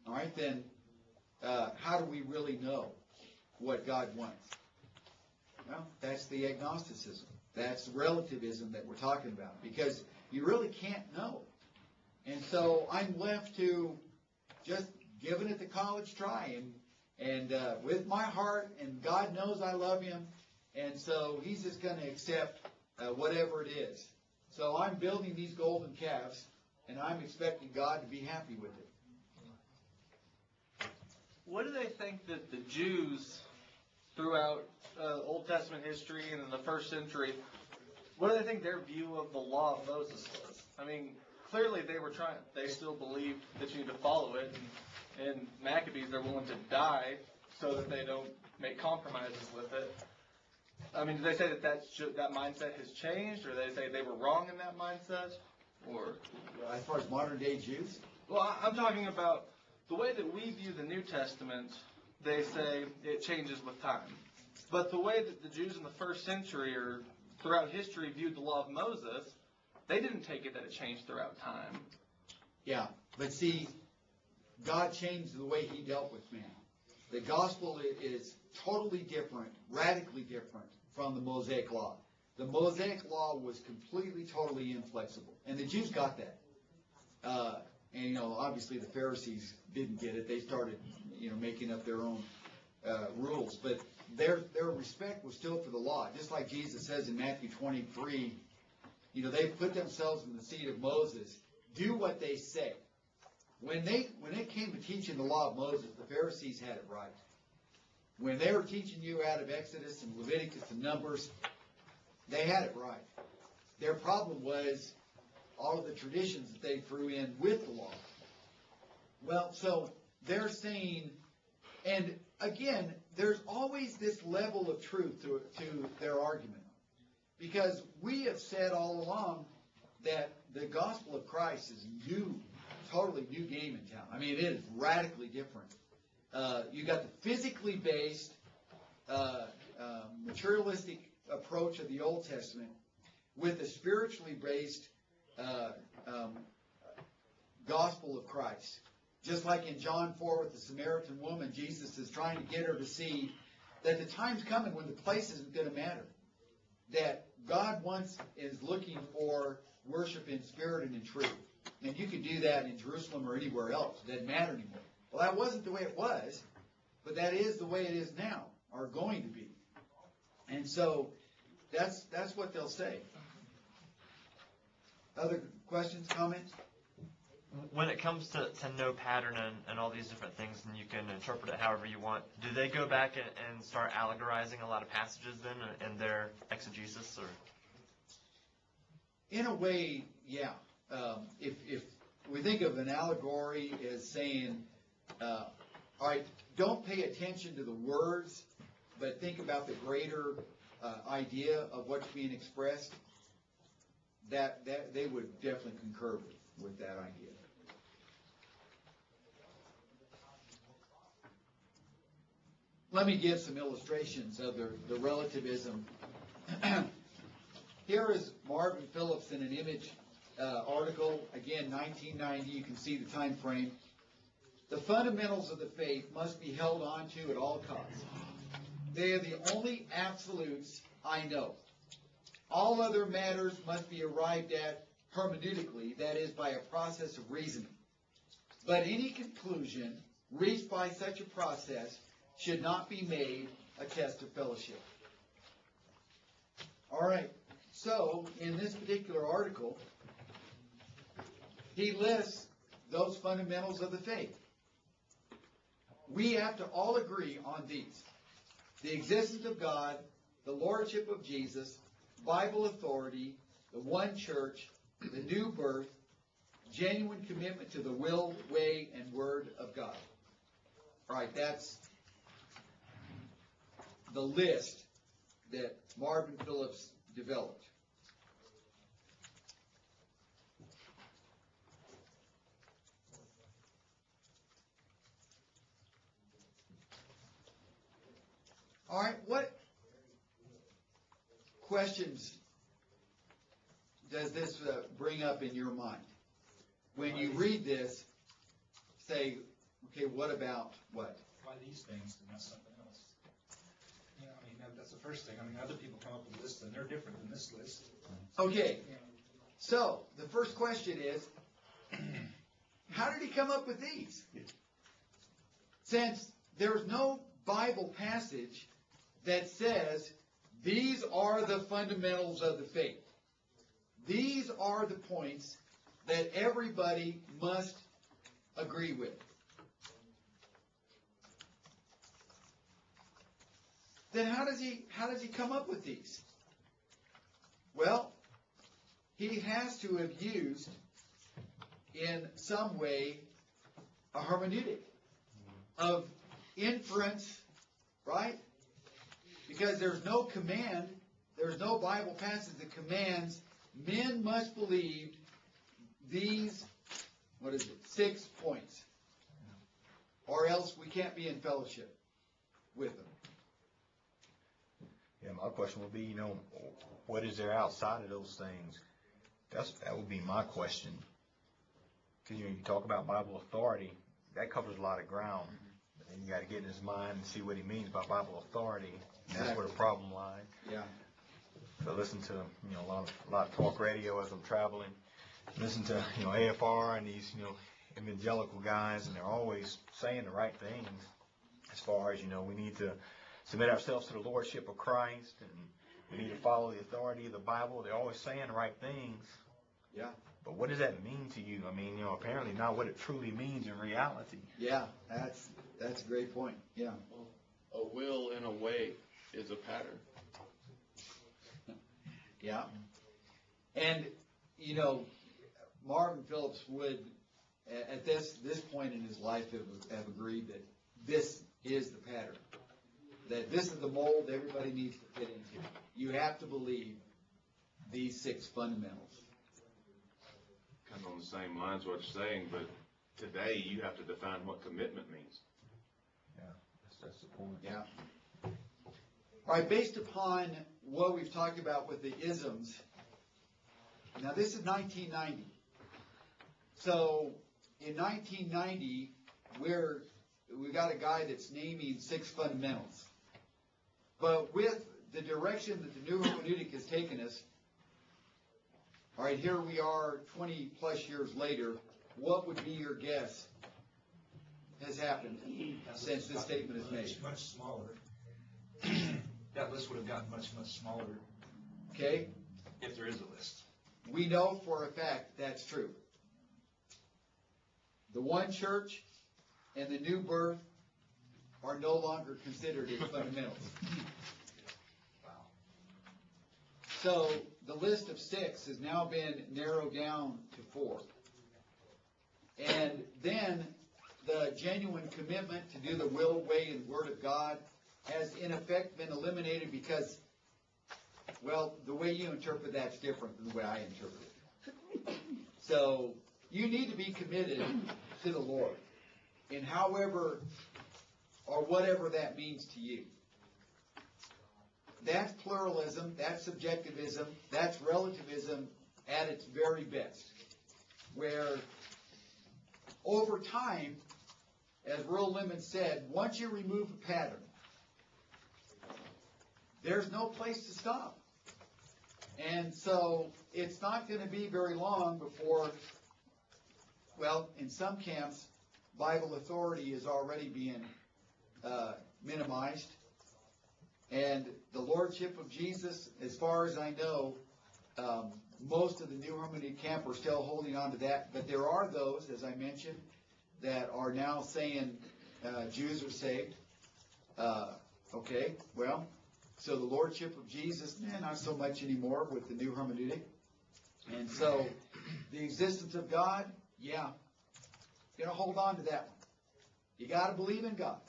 All right, then how do we really know what God wants? Well, that's the agnosticism. That's relativism that we're talking about, because you really can't know. And so I'm left to just giving it the college try, and with my heart, and God knows I love him, and so he's just going to accept whatever it is. So I'm building these golden calves, and I'm expecting God to be happy with it. What do they think that the Jews throughout Old Testament history and in the first century, what do they think their view of the law of Moses was? I mean, clearly they still believed that you need to follow it, and in Maccabees they're willing to die so that they don't make compromises with it. I mean, do they say that mindset has changed, or they say they were wrong in that mindset? Or As far as modern day Jews? well, I'm talking about the way that we view the New Testament. They say it changes with time. But the way that the Jews in the first century or throughout history viewed the law of Moses, they didn't take it that it changed throughout time. Yeah, but see, God changed the way he dealt with man. The gospel is totally different, radically different from the Mosaic law. The Mosaic law was completely, totally inflexible. And the Jews got that. And, obviously the Pharisees didn't get it. They started, making up their own rules. But their respect was still for the law. Just like Jesus says in Matthew 23, they put themselves in the seat of Moses. Do what they say. When it came to teaching the law of Moses, the Pharisees had it right. When they were teaching you out of Exodus and Leviticus and Numbers, they had it right. Their problem was all of the traditions that they threw in with the law. Well, so they're saying, and again, there's always this level of truth to their argument. Because we have said all along that the gospel of Christ is totally new game in town. I mean, it is radically different. You got the physically based, materialistic approach of the Old Testament with the spiritually based gospel of Christ. Just like in John 4 with the Samaritan woman, Jesus is trying to get her to see that the time's coming when the place isn't going to matter. That God is looking for worship in spirit and in truth. And you can do that in Jerusalem or anywhere else. It doesn't matter anymore. Well, that wasn't the way it was, but that is the way it is now, or going to be. And so that's what they'll say. Other questions, comments? When it comes to no pattern and all these different things, and you can interpret it however you want, do they go back and start allegorizing a lot of passages then in their exegesis? Or? In a way, yeah. If we think of an allegory as saying, all right, don't pay attention to the words, but think about the greater idea of what's being expressed, that they would definitely concur with that idea. Let me give some illustrations of the relativism. Here is Marvin Phillips in an image article, again, 1990, you can see the time frame. The fundamentals of the faith must be held on to at all costs. They are the only absolutes I know. All other matters must be arrived at hermeneutically, that is, by a process of reasoning. But any conclusion reached by such a process should not be made a test of fellowship. All right, so in this particular article, he lists those fundamentals of the faith. We have to all agree on these: the existence of God, the lordship of Jesus, Bible authority, the one church, the new birth, genuine commitment to the will, way, and word of God. All right, that's the list that Marvin Phillips developed. All right, what questions does this bring up in your mind? When you read this, say, okay, what about what? Why these things and not something else? You know, I mean, that's the first thing. I mean, other people come up with lists and they're different than this list. Okay, so the first question is, how did he come up with these? Since there's no Bible passage that says these are the fundamentals of the faith. These are the points that everybody must agree with. Then how does he come up with these? Well, he has to have used in some way a hermeneutic of inference, right? Because there's no command, there's no Bible passage that commands men must believe these, 6 points, or else we can't be in fellowship with them. Yeah, my question would be, what is there outside of those things? That would be my question. Because you talk about Bible authority, that covers a lot of ground. And you got to get in his mind and see what he means by Bible authority. And that's where the problem lies. Yeah. So I listen to a lot of talk radio as I'm traveling. Listen to AFR and these evangelical guys, and they're always saying the right things as far as we need to submit ourselves to the lordship of Christ, and we need to follow the authority of the Bible. They're always saying the right things. Yeah. But what does that mean to you? I mean, apparently not what it truly means in reality. Yeah, that's a great point. Yeah. A will and a way is a pattern. Yeah. And, Marvin Phillips would, at this point in his life, have agreed that this is the pattern. That this is the mold everybody needs to fit into. You have to believe these 6 fundamentals. Kind of on the same lines what you're saying, but today you have to define what commitment means. Yeah, that's the point. Yeah. All right, based upon what we've talked about with the isms, now this is 1990. So in 1990, we got a guy that's naming 6 fundamentals. But with the direction that the new hermeneutic has taken us, all right, here we are 20 plus years later. What would be your guess has happened since this statement is made? Much smaller. That list would have gotten much, much smaller. Okay? If there is a list. We know for a fact that's true. The one church and the new birth are no longer considered as fundamentals. Wow. So the list of 6 has now been narrowed down to 4. And then the genuine commitment to do the will, way, and word of God has in effect been eliminated because, well, the way you interpret that's different than the way I interpret it. So you need to be committed to the Lord in however or whatever that means to you. That's pluralism, that's subjectivism, that's relativism at its very best, where over time, as Rural Lemon said, once you remove a pattern, there's no place to stop. And so it's not going to be very long before, well, in some camps, Bible authority is already being minimized. And the Lordship of Jesus, as far as I know, most of the New Hermeneutics camp are still holding on to that. But there are those, as I mentioned, that are now saying Jews are saved. Okay, well, so the Lordship of Jesus, not so much anymore with the New Hermeneutic. And so the existence of God, yeah, you got to hold on to that one. You got to believe in God.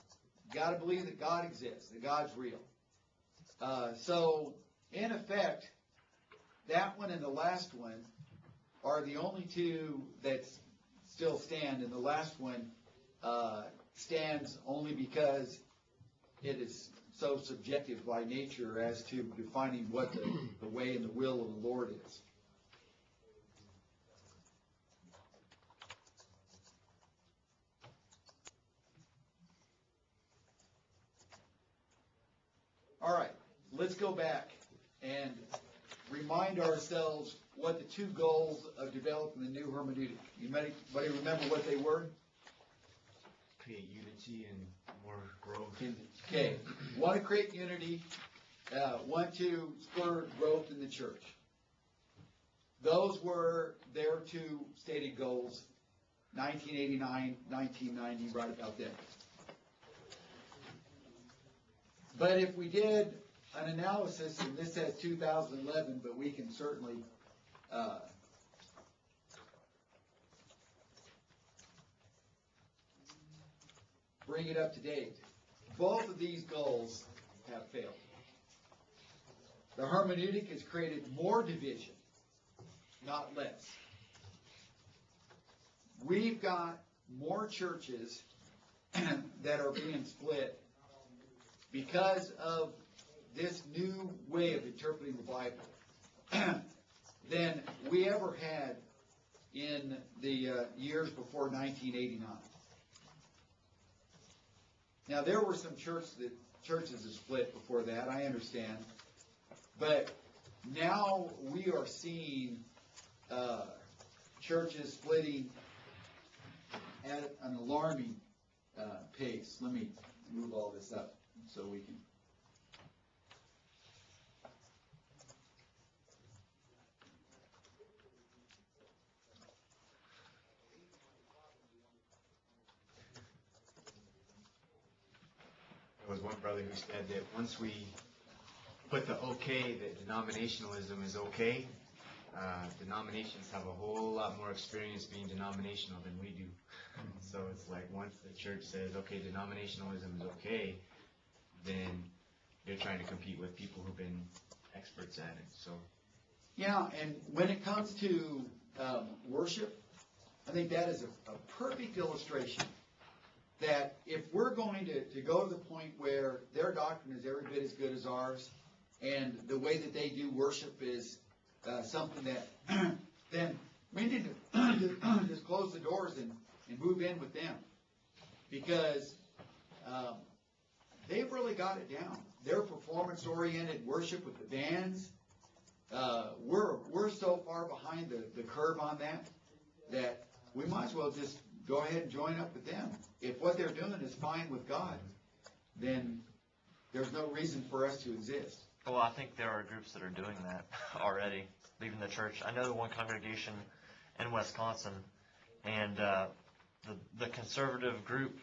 You got to believe that God exists, that God's real. So, in effect, that one and the last one are the only two that still stand, and the last one stands only because it is so subjective by nature as to defining what the way and the will of the Lord is. All right, let's go back and remind ourselves what the two goals of developing the New Hermeneutic. Anybody remember what they were? Create unity and more growth. Okay, want to create unity, want to spur growth in the church. Those were their two stated goals, 1989, 1990, right about then. But if we did an analysis, and this says 2011, but we can certainly bring it up to date. Both of these goals have failed. The hermeneutic has created more division, not less. We've got more churches that are being split because of this new way of interpreting the Bible than we ever had in the years before 1989. Now, there were some churches that split before that, I understand. But now we are seeing churches splitting at an alarming pace. Let me move all this up so we can. There was one brother who said that once we put the okay that denominationalism is okay, denominations have a whole lot more experience being denominational than we do. So it's like once the church says, okay, denominationalism is okay, then they're trying to compete with people who've been experts at it. So Yeah, and when it comes to worship, I think that is a perfect illustration that if we're going to go to the point where their doctrine is every bit as good as ours, and the way that they do worship is something that, then we need to just close the doors and move in with them. Because they've really got it down. Their performance-oriented worship with the bands, we're so far behind the curve on that we might as well just go ahead and join up with them. If what they're doing is fine with God, then there's no reason for us to exist. Well, I think there are groups that are doing that already, leaving the church. I know one congregation in Wisconsin, and the conservative group,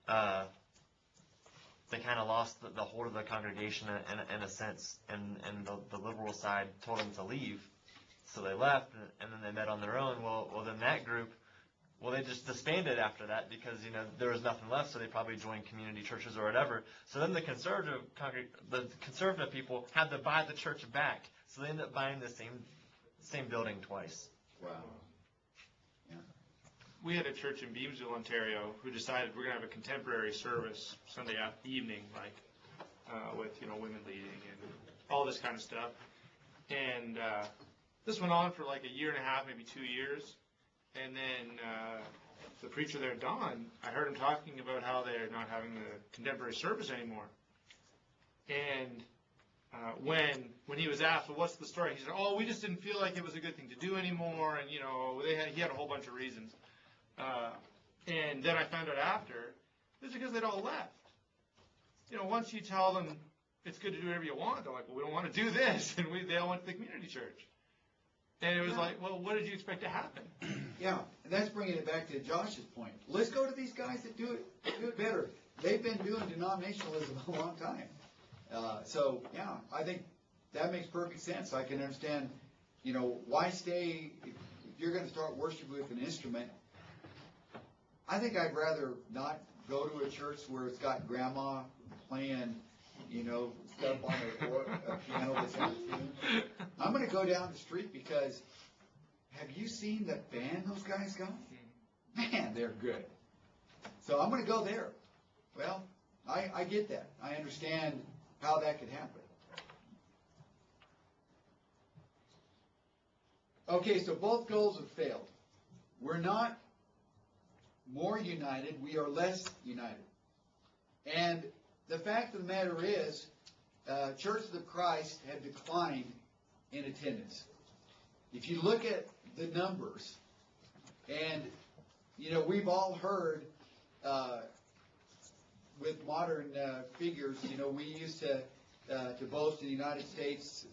they kind of lost the hold of the congregation in a sense, and the liberal side told them to leave, so they left, and then they met on their own. Well, then that group, they just disbanded after that because, there was nothing left, so they probably joined community churches or whatever. So then the conservative people had to buy the church back, so they ended up buying the same building twice. Wow. Yeah. We had a church in Beamsville, Ontario, who decided we're going to have a contemporary service Sunday evening, with women leading and all this kind of stuff. And This went on for like a year and a half, maybe 2 years. And then the preacher there, Don, I heard him talking about how they're not having the contemporary service anymore. And when he was asked, well, what's the story? He said, oh, we just didn't feel like it was a good thing to do anymore. And, he had a whole bunch of reasons. And then I found out after, it's because they'd all left. Once you tell them it's good to do whatever you want, they're like, well, we don't want to do this. And they all went to the community church. And it was like, well, what did you expect to happen? Yeah, and that's bringing it back to Josh's point. Let's go to these guys that do it better. They've been doing denominationalism a long time. So, yeah, I think that makes perfect sense. I can understand, why stay, if you're going to start worship with an instrument, I think I'd rather not go to a church where it's got grandma playing, stuff on a piano that's out of tune. I'm going to go down the street because have you seen the band those guys got? Man, they're good. So I'm going to go there. Well, I get that. I understand how that could happen. Okay, so both goals have failed. We're not more united, we are less united. And the fact of the matter is, churches of Christ have declined in attendance. If you look at the numbers, and, we've all heard with modern figures, we used to boast in the United States,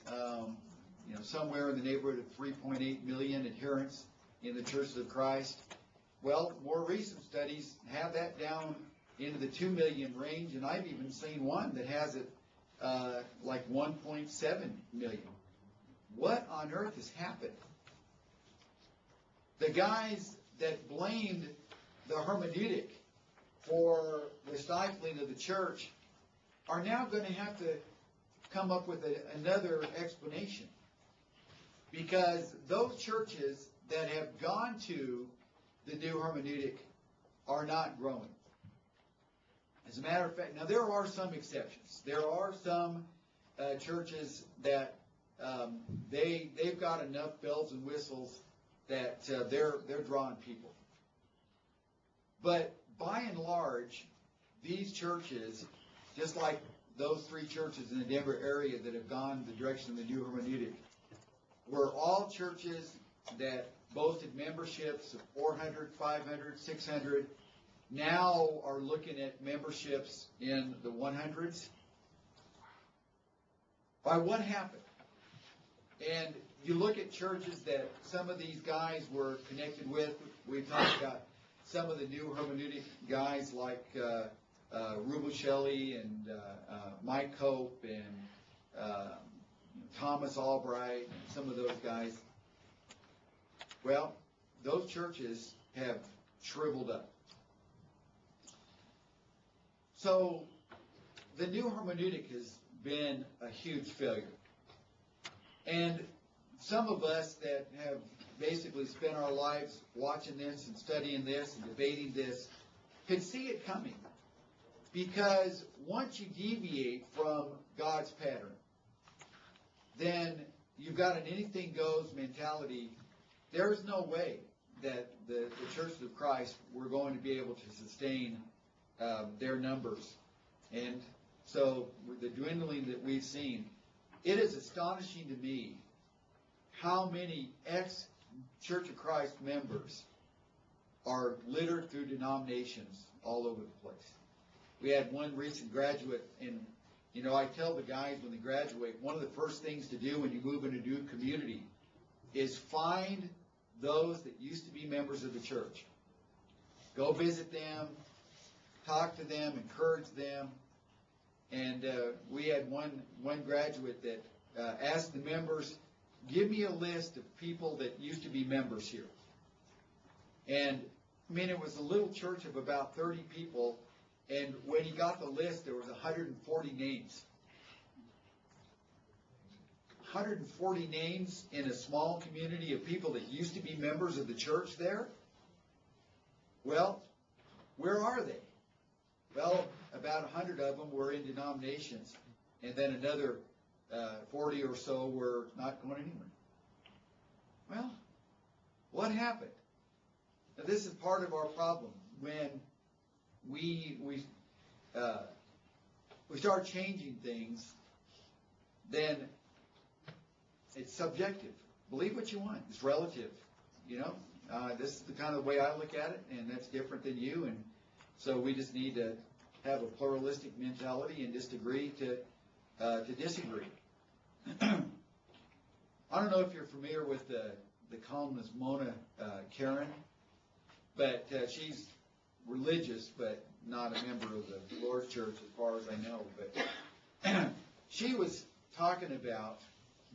somewhere in the neighborhood of 3.8 million adherents in the churches of Christ. Well, more recent studies have that down into the 2 million range, and I've even seen one that has it like 1.7 million. What on earth has happened? The guys that blamed the hermeneutic for the stifling of the church are now going to have to come up with another explanation. Because those churches that have gone to the new hermeneutic are not growing. As a matter of fact, now there are some exceptions. There are some churches that they've got enough bells and whistles that they're drawing people. But by and large, these churches, just like those 3 churches in the Denver area that have gone the direction of the new hermeneutic, were all churches that boasted memberships of 400, 500, 600, now are looking at memberships in the 100s. By what happened? And you look at churches that some of these guys were connected with. We talked about some of the new hermeneutic guys like Rubel Shelley and Mike Cope and Thomas Albright and some of those guys. Well, those churches have shriveled up. So the new hermeneutic has been a huge failure. And some of us that have basically spent our lives watching this and studying this and debating this could see it coming. Because once you deviate from God's pattern, then you've got an anything goes mentality. There's no way that the churches of Christ were going to be able to sustain their numbers. And so with the dwindling that we've seen, it is astonishing to me how many ex-Church of Christ members are littered through denominations all over the place. We had one recent graduate, and I tell the guys when they graduate, one of the first things to do when you move into a new community is find those that used to be members of the church. Go visit them, talk to them, encourage them. And we had one graduate that asked the members, give me a list of people that used to be members here. And, it was a little church of about 30 people, and when he got the list, there was 140 names. 140 names in a small community of people that used to be members of the church there? Well, where are they? Well, about 100 of them were in denominations, and then another 40 or so were not going anywhere. Well, what happened? Now, this is part of our problem. When we start changing things, then it's subjective. Believe what you want. It's relative. You know, this is the kind of way I look at it, and that's different than you. And so we just need to have a pluralistic mentality and just agree to disagree. I don't know if you're familiar with the columnist Mona Karen, but she's religious, but not a member of the Lord's Church as far as I know. But she was talking about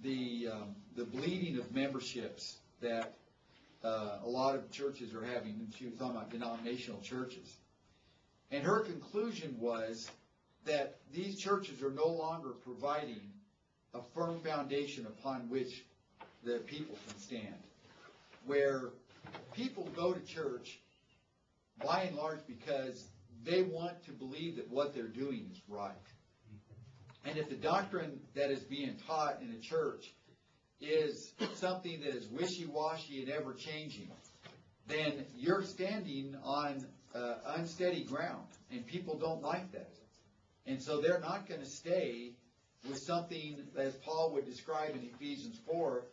the bleeding of memberships that a lot of churches are having, and she was talking about denominational churches. And her conclusion was that these churches are no longer providing a firm foundation upon which the people can stand. Where people go to church, by and large, because they want to believe that what they're doing is right. And if the doctrine that is being taught in a church is something that is wishy-washy and ever-changing, then you're standing on unsteady ground, and people don't like that. And so they're not going to stay with something, as Paul would describe in Ephesians 4,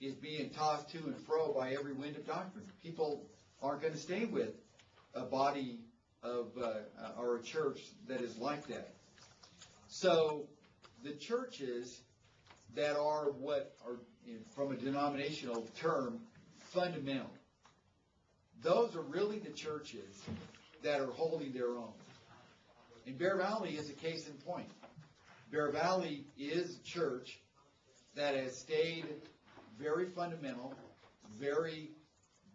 is being tossed to and fro by every wind of doctrine. People aren't going to stay with a body of, or a church that is like that. So the churches that are what are, from a denominational term, fundamental, those are really the churches that are holding their own. And Bear Valley is a case in point. Bear Valley is a church that has stayed very fundamental, very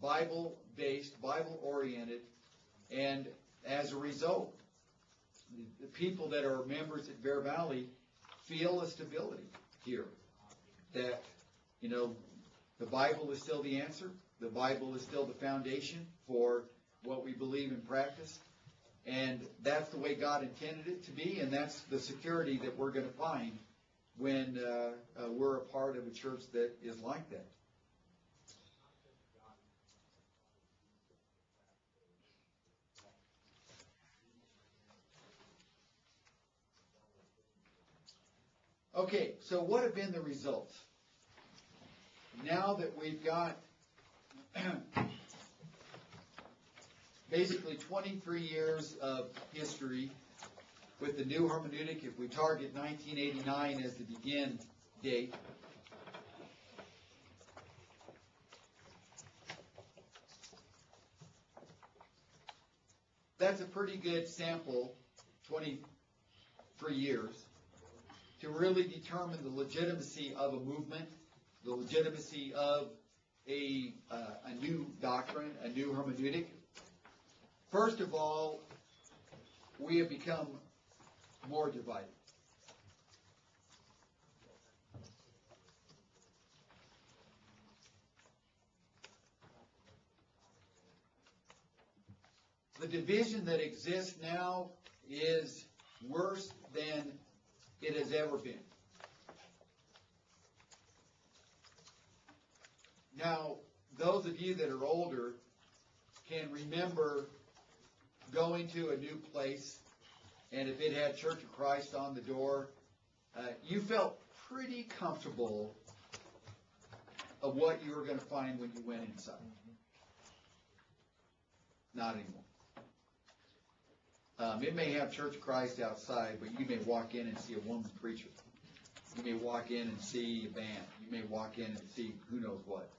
Bible-based, Bible-oriented, and as a result, the people that are members at Bear Valley feel a stability here. That, you know, the Bible is still the answer. The Bible is still the foundation for what we believe in practice. And that's the way God intended it to be, and that's the security that we're going to find when we're a part of a church that is like that. Okay, so what have been the results? Now that we've got basically 23 years of history with the new hermeneutic, if we target 1989 as the begin date, that's a pretty good sample, 23 years, to really determine the legitimacy of a movement, the legitimacy of a new doctrine, a new hermeneutic. First of all, we have become more divided. The division that exists now is worse than it has ever been. Now, those of you that are older can remember going to a new place, and if it had Church of Christ on the door, you felt pretty comfortable of what you were going to find when you went inside. Not anymore. It may have Church of Christ outside, but you may walk in and see a woman preacher. You may walk in and see a band. You may walk in and see who knows what.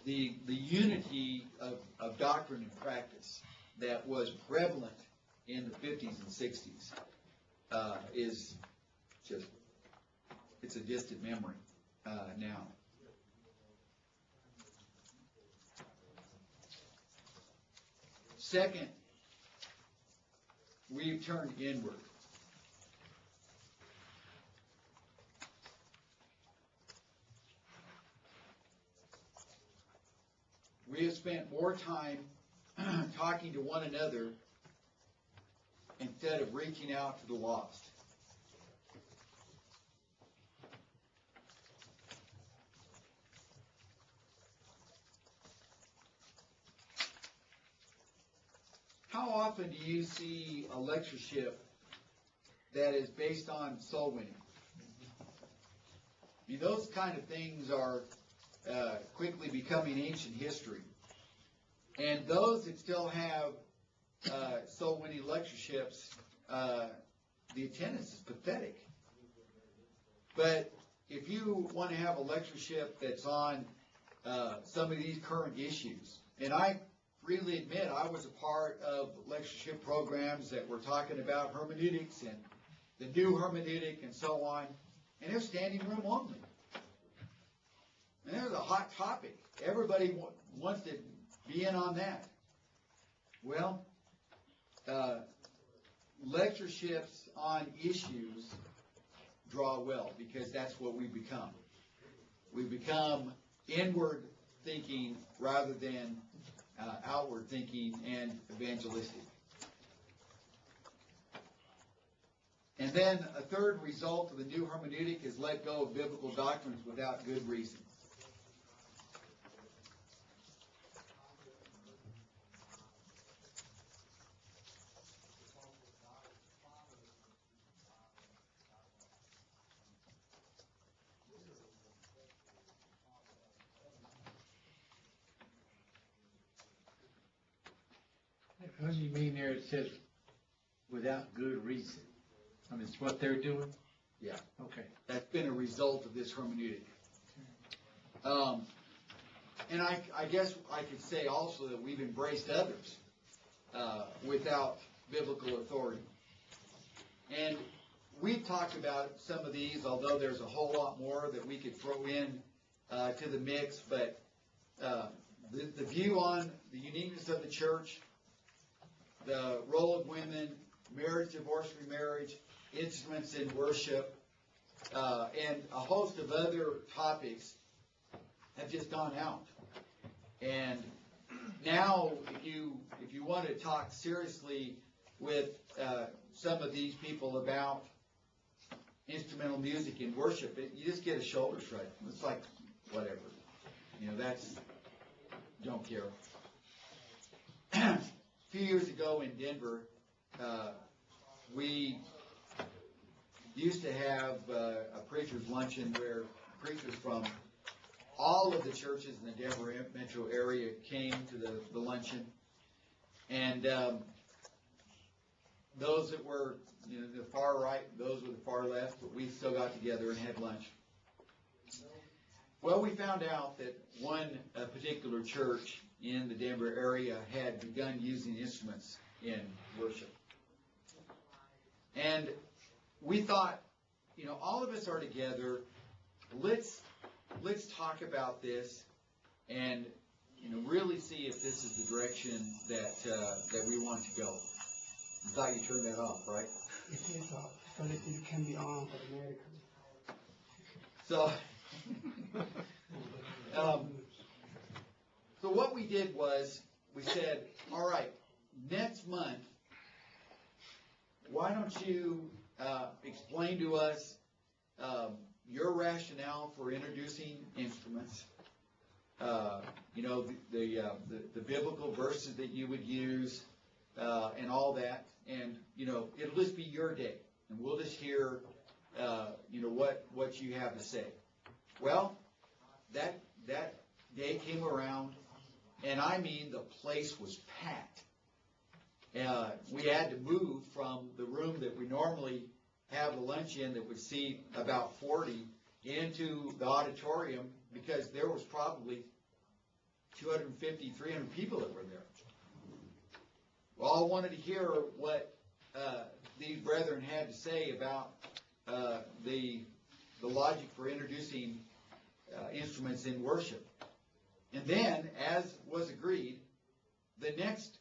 The unity of doctrine and practice that was prevalent in the 50s and 60s is just, it's a distant memory now. Second, we've turned inward. We have spent more time talking to one another instead of reaching out to the lost. often do you see a lectureship that is based on soul winning? I mean, those kind of things are quickly becoming ancient history. And those that still have soul winning lectureships, the attendance is pathetic. But if you want to have a lectureship that's on some of these current issues, and I freely admit I was a part of lectureship programs that were talking about hermeneutics and the new hermeneutic and so on, and they're standing room only. And there's a hot topic. Everybody wants to be in on that. Well, lectureships on issues draw well because that's what we become. We become inward thinking rather than outward thinking and evangelistic. And then a third result of the new hermeneutic is let go of biblical doctrines without good reason. What do you mean there it says without good reason? I mean, it's what they're doing? Yeah. Okay. That's been a result of this hermeneutic. And I guess I could say also that we've embraced others without biblical authority. And we've talked about some of these, although there's a whole lot more that we could throw in to the mix. But the view on the uniqueness of the church, the role of women, marriage, divorce, remarriage, instruments in worship, and a host of other topics have just gone out. And now, if you want to talk seriously with some of these people about instrumental music in worship, you just get a shoulder shrug. It's like, whatever. Don't care. A few years ago in Denver, we used to have a preacher's luncheon where preachers from all of the churches in the Denver metro area came to the luncheon. And those that were the far right, those were the far left, but we still got together and had lunch. Well, we found out that one particular church in the Denver area had begun using instruments in worship. And we thought, all of us are together. Let's talk about this and really see if this is the direction that we want to go. I thought you turned that off, right? It is off, but it can be on automatically. So, so what we did was we said, all right, next month, why don't you explain to us your rationale for introducing instruments, the biblical verses that you would use, and all that, and it'll just be your day, and we'll just hear what you have to say. Well, that day came around, and I mean the place was packed. We had to move from the room that we normally have the lunch in that would seat about 40 into the auditorium because there was probably 250, 300 people that were there. We all wanted to hear what these brethren had to say about the logic for introducing instruments in worship. And then, as was agreed, the next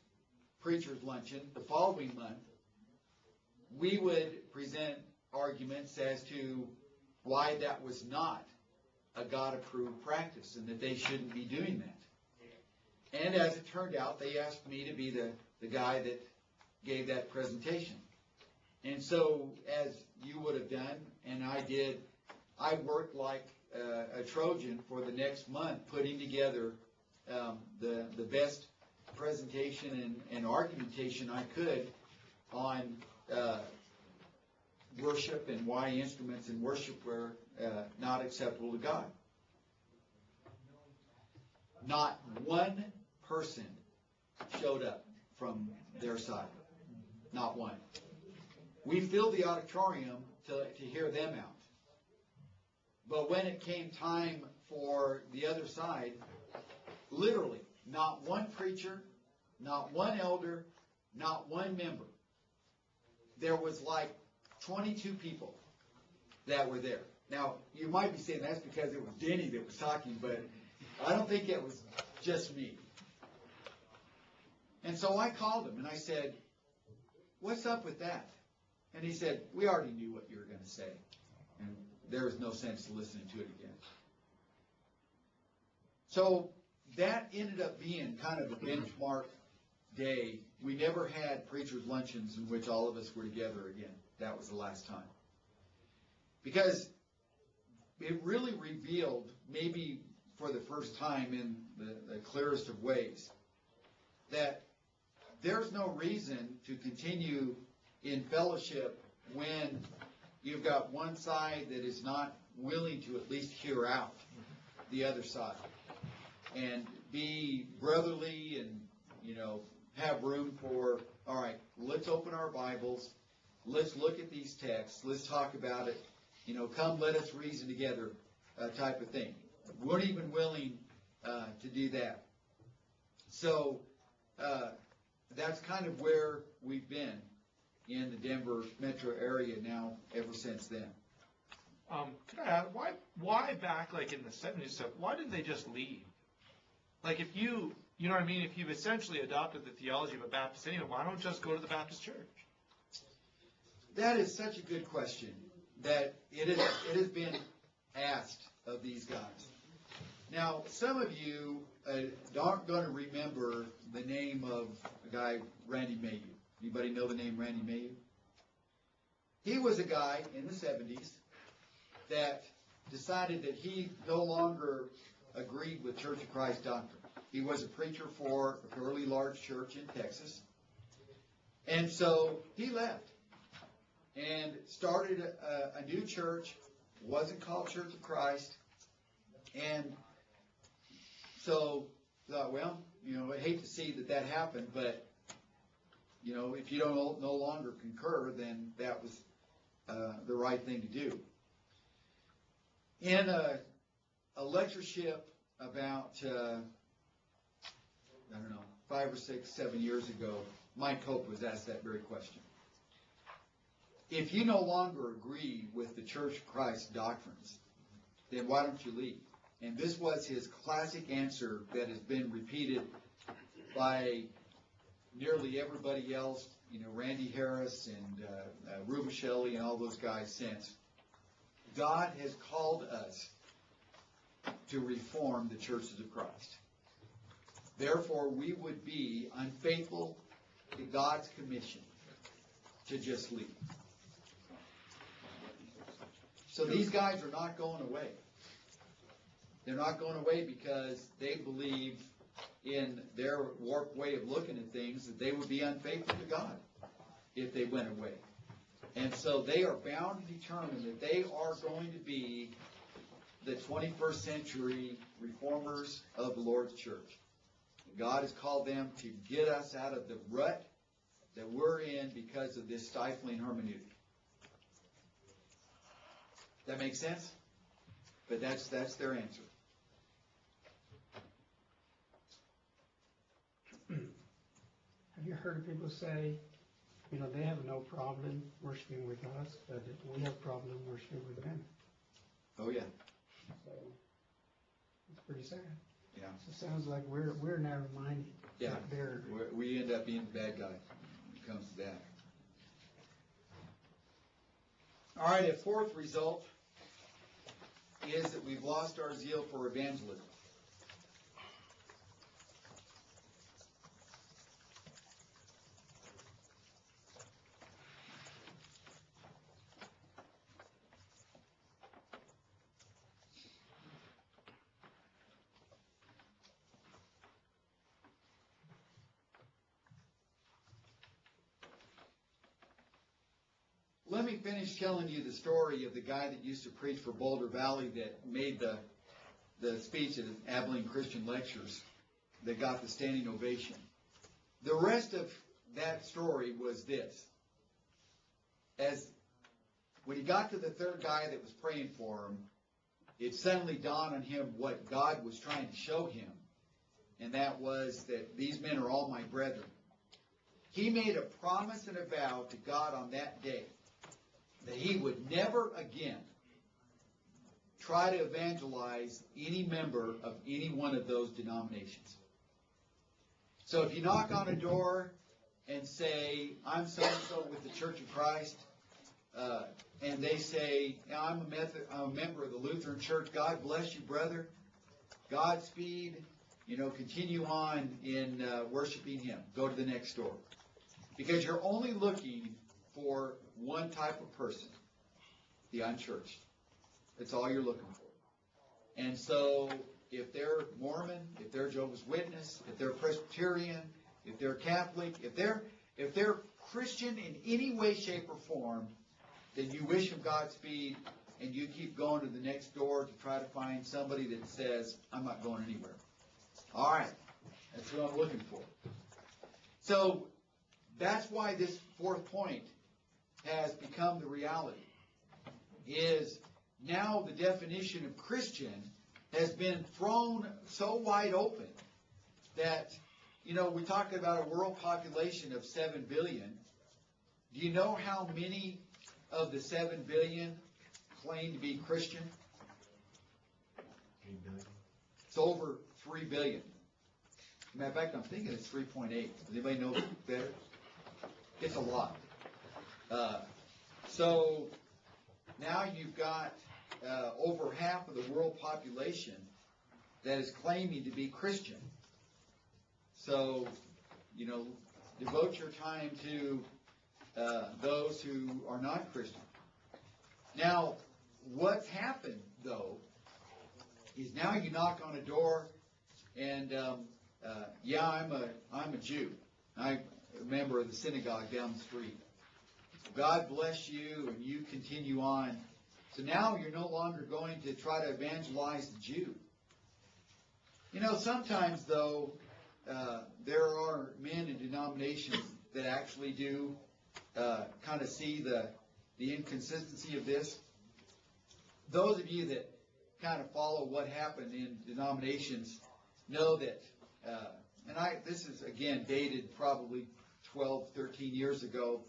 preacher's luncheon, the following month, we would present arguments as to why that was not a God-approved practice and that they shouldn't be doing that. And as it turned out, they asked me to be the guy that gave that presentation. And so, as you would have done, and I did, I worked like a Trojan for the next month, putting together the best presentation and argumentation I could on worship and why instruments in worship were not acceptable to God. Not one person showed up from their side. Not one. We filled the auditorium to hear them out. But when it came time for the other side, literally, not one preacher, not one elder, not one member. There was like 22 people that were there. Now, you might be saying that's because it was Denny that was talking, but I don't think it was just me. And so I called him and I said, "What's up with that?" And he said, "We already knew what you were going to say. And there was no sense listening to it again." So that ended up being kind of a benchmark day. We never had preachers' luncheons in which all of us were together again. That was the last time. Because it really revealed, maybe for the first time in the clearest of ways, that there's no reason to continue in fellowship when you've got one side that is not willing to at least hear out the other side and be brotherly and, have room for, all right, let's open our Bibles, let's look at these texts, let's talk about it, come let us reason together type of thing. We're not even willing to do that. So that's kind of where we've been in the Denver metro area now ever since then. Could I ask, why back like in the 70s stuff, why didn't they just leave? Like if you know what I mean, if you've essentially adopted the theology of a Baptist anyway, why don't just go to the Baptist church? That is such a good question that it has been asked of these guys. Now, some of you aren't going to remember the name of a guy, Randy Mayhew. Anybody know the name Randy Mayhew? He was a guy in the 70s that decided that he no longer agreed with Church of Christ doctrine. He was a preacher for a fairly large church in Texas. And so he left and started a new church. It wasn't called Church of Christ. And so thought, well, I hate to see that happened, but if you don't no longer concur, then that was the right thing to do. In a lectureship about, 5 or 6, 7 years ago, Mike Hope was asked that very question. If you no longer agree with the Church of Christ doctrines, then why don't you leave? And this was his classic answer that has been repeated by nearly everybody else, Randy Harris and Ruben Shelley and all those guys since. God has called us to reform the churches of Christ. Therefore, we would be unfaithful to God's commission to just leave. So these guys are not going away. They're not going away because they believe in their warped way of looking at things that they would be unfaithful to God if they went away. And so they are bound and determined that they are going to be the 21st century reformers of the Lord's church. God has called them to get us out of the rut that we're in because of this stifling hermeneutic. That makes sense? But that's their answer. Have you heard people say, they have no problem worshiping with us, but we have problem worshiping with them? Oh, yeah. So it's pretty sad. Yeah. So it sounds like we're narrow-minded. Yeah. They're, We end up being the bad guy when it comes to that. All right, a fourth result is that we've lost our zeal for evangelism. let me finish telling you the story of the guy that used to preach for Boulder Valley that made the speech at Abilene Christian Lectures that got the standing ovation. The rest of that story was this. When he got to the third guy that was praying for him, it suddenly dawned on him what God was trying to show him, and that was that these men are all my brethren. He made a promise and a vow to God on that day that he would never again try to evangelize any member of any one of those denominations. So if you knock on a door and say, I'm so-and-so with the Church of Christ, and they say, I'm a member of the Lutheran Church, God bless you, brother, Godspeed, continue on in worshiping Him. Go to the next door. Because you're only looking for one type of person, the unchurched. That's all you're looking for. And so if they're Mormon, if they're Jehovah's Witness, if they're Presbyterian, if they're Catholic, if they're Christian in any way, shape, or form, then you wish them Godspeed, and you keep going to the next door to try to find somebody that says, I'm not going anywhere. All right. That's what I'm looking for. So that's why this fourth point has become the reality, is now the definition of Christian has been thrown so wide open that, we talk about a world population of 7 billion. Do you know how many of the 7 billion claim to be Christian? 3 billion. It's over 3 billion. Matter of fact, I'm thinking it's 3.8. Does anybody know better? It's a lot. So now you've got over half of the world population that is claiming to be Christian. So, devote your time to those who are not Christian. Now, what's happened, though, is now you knock on a door and, I'm a Jew. I'm a member of the synagogue down the street. God bless you, and you continue on. So now you're no longer going to try to evangelize the Jew. Sometimes, though, there are men in denominations that actually do kind of see the inconsistency of this. Those of you that kind of follow what happened in denominations know that, this is, again, dated probably 12, 13 years ago,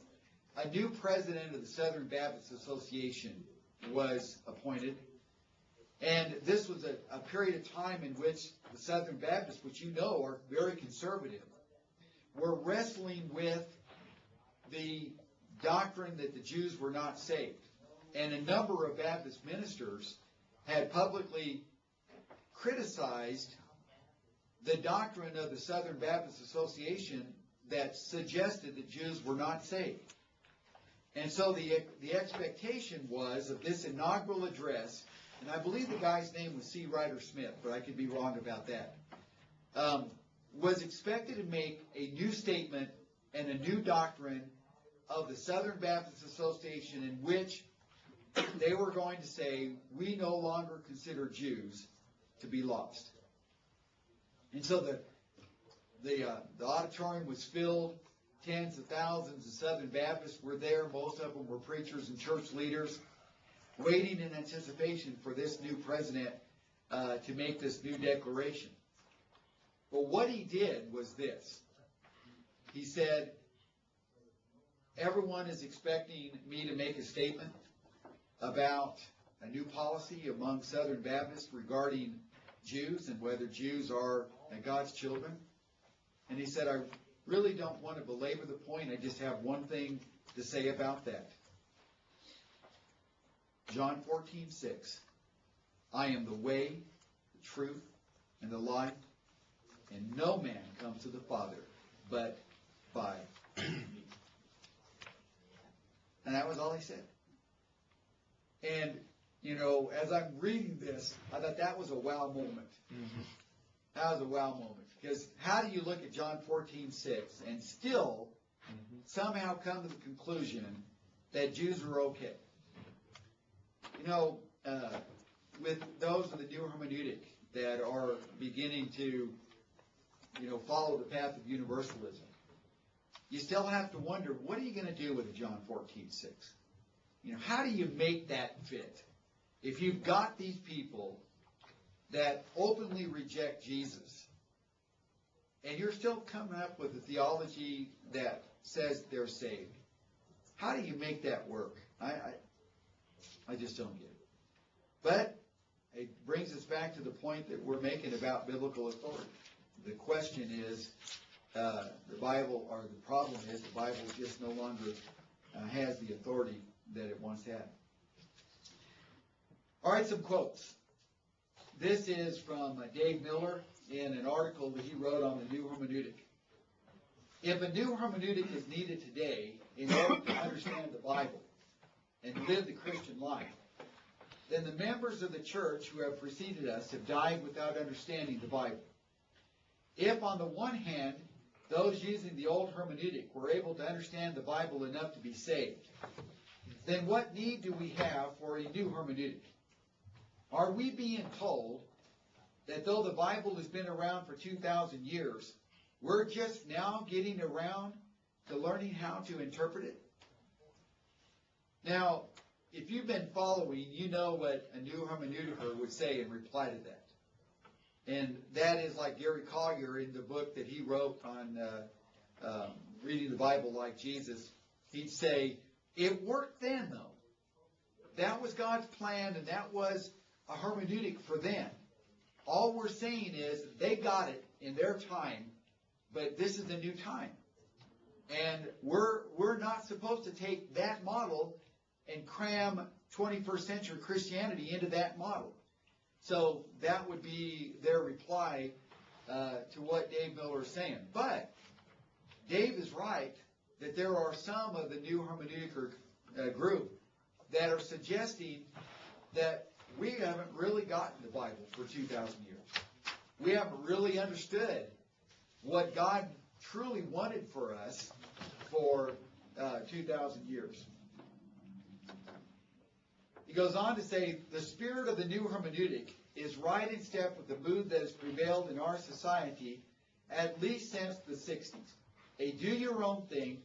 a new president of the Southern Baptist Association was appointed. And this was a period of time in which the Southern Baptists, which are very conservative, were wrestling with the doctrine that the Jews were not saved. And a number of Baptist ministers had publicly criticized the doctrine of the Southern Baptist Association that suggested that Jews were not saved. And so the expectation was of this inaugural address, and I believe the guy's name was C. Ryder Smith, but I could be wrong about that, was expected to make a new statement and a new doctrine of the Southern Baptist Association in which they were going to say, we no longer consider Jews to be lost. And so the auditorium was filled. Tens of thousands of Southern Baptists were there. Most of them were preachers and church leaders, waiting in anticipation for this new president to make this new declaration. But what he did was this. He said, everyone is expecting me to make a statement about a new policy among Southern Baptists regarding Jews and whether Jews are God's children. And he said, I really don't want to belabor the point. I just have one thing to say about that. John 14:6. I am the way, the truth, and the life, and no man comes to the Father but by me. And that was all he said. And, as I'm reading this, I thought that was a wow moment. Mm-hmm. That was a wow moment. Because how do you look at John 14:6 and still somehow come to the conclusion that Jews are okay. You know, with those of the new hermeneutic that are beginning to, follow the path of universalism, you still have to wonder, what are you going to do with John 14:6? How do you make that fit? If you've got these people that openly reject Jesus, and you're still coming up with a theology that says they're saved, how do you make that work? I just don't get it. But it brings us back to the point that we're making about biblical authority. The question is, the problem is the Bible just no longer has the authority that it once had. All right, some quotes. This is from Dave Miller in an article that he wrote on the new hermeneutic. If a new hermeneutic is needed today in order to understand the Bible and live the Christian life, then the members of the church who have preceded us have died without understanding the Bible. If, on the one hand, those using the old hermeneutic were able to understand the Bible enough to be saved, then what need do we have for a new hermeneutic? Are we being told that though the Bible has been around for 2,000 years, we're just now getting around to learning how to interpret it? Now, if you've been following, you know what a new hermeneutiker would say in reply to that. And that is like Gary Collier in the book that he wrote on reading the Bible like Jesus. He'd say, it worked then, though. That was God's plan, and that was a hermeneutic for them. All we're saying is they got it in their time, but this is the new time. And we're not supposed to take that model and cram 21st century Christianity into that model. So that would be their reply to what Dave Miller is saying. But Dave is right that there are some of the new hermeneutic group that are suggesting that we haven't really gotten the Bible for 2,000 years. We haven't really understood what God truly wanted for us for 2,000 years. He goes on to say, the spirit of the new hermeneutic is right in step with the mood that has prevailed in our society at least since the 60s. A do-your-own thing,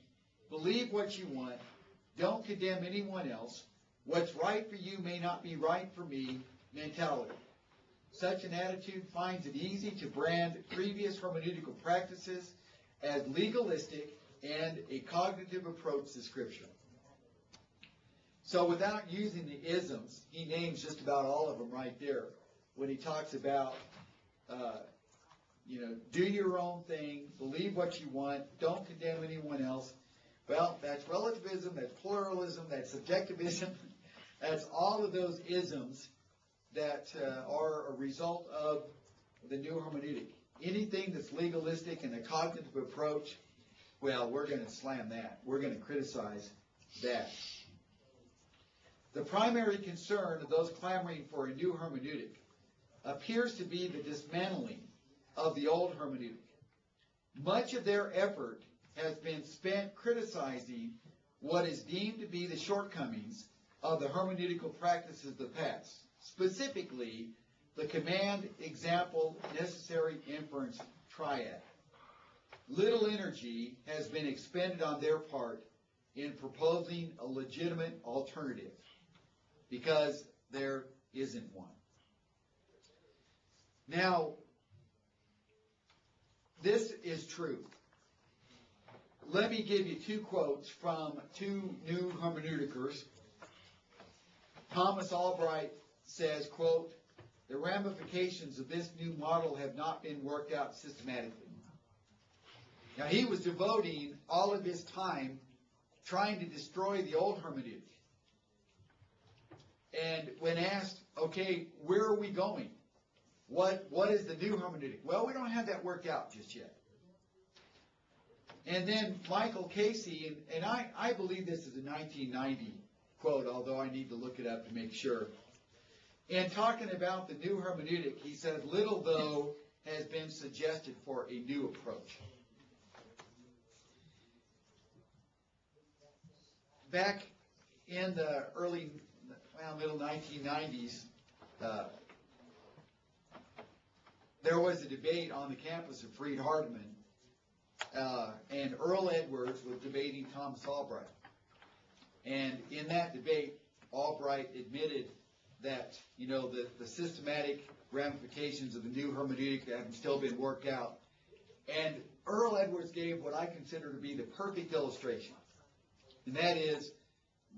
believe what you want, don't condemn anyone else, what's right for you may not be right for me mentality. Such an attitude finds it easy to brand previous hermeneutical practices as legalistic and a cognitive approach to Scripture. So without using the isms, he names just about all of them right there when he talks about, do your own thing, believe what you want, don't condemn anyone else. Well, that's relativism, that's pluralism, that's subjectivism. That's all of those isms that are a result of the new hermeneutic. Anything that's legalistic and a cognitive approach, well, we're going to slam that. We're going to criticize that. The primary concern of those clamoring for a new hermeneutic appears to be the dismantling of the old hermeneutic. Much of their effort has been spent criticizing what is deemed to be the shortcomings of the hermeneutical practices of the past, specifically the command, example, necessary, inference triad. Little energy has been expended on their part in proposing a legitimate alternative, because there isn't one. Now, this is true. Let me give you two quotes from two new hermeneuticers. Thomas Albright says, quote, the ramifications of this new model have not been worked out systematically. Now, he was devoting all of his time trying to destroy the old hermeneutic. And when asked, okay, where are we going? What is the new hermeneutic? Well, we don't have that worked out just yet. And then Michael Casey, and I believe this is a 1990 quote, although I need to look it up to make sure. In talking about the new hermeneutic, he said, little though has been suggested for a new approach. Back in the middle 1990s, there was a debate on the campus of Freed-Hardeman, and Earl Edwards was debating Thomas Albright. And in that debate, Albright admitted that, the systematic ramifications of the new hermeneutic haven't still been worked out. And Earl Edwards gave what I consider to be the perfect illustration. And that is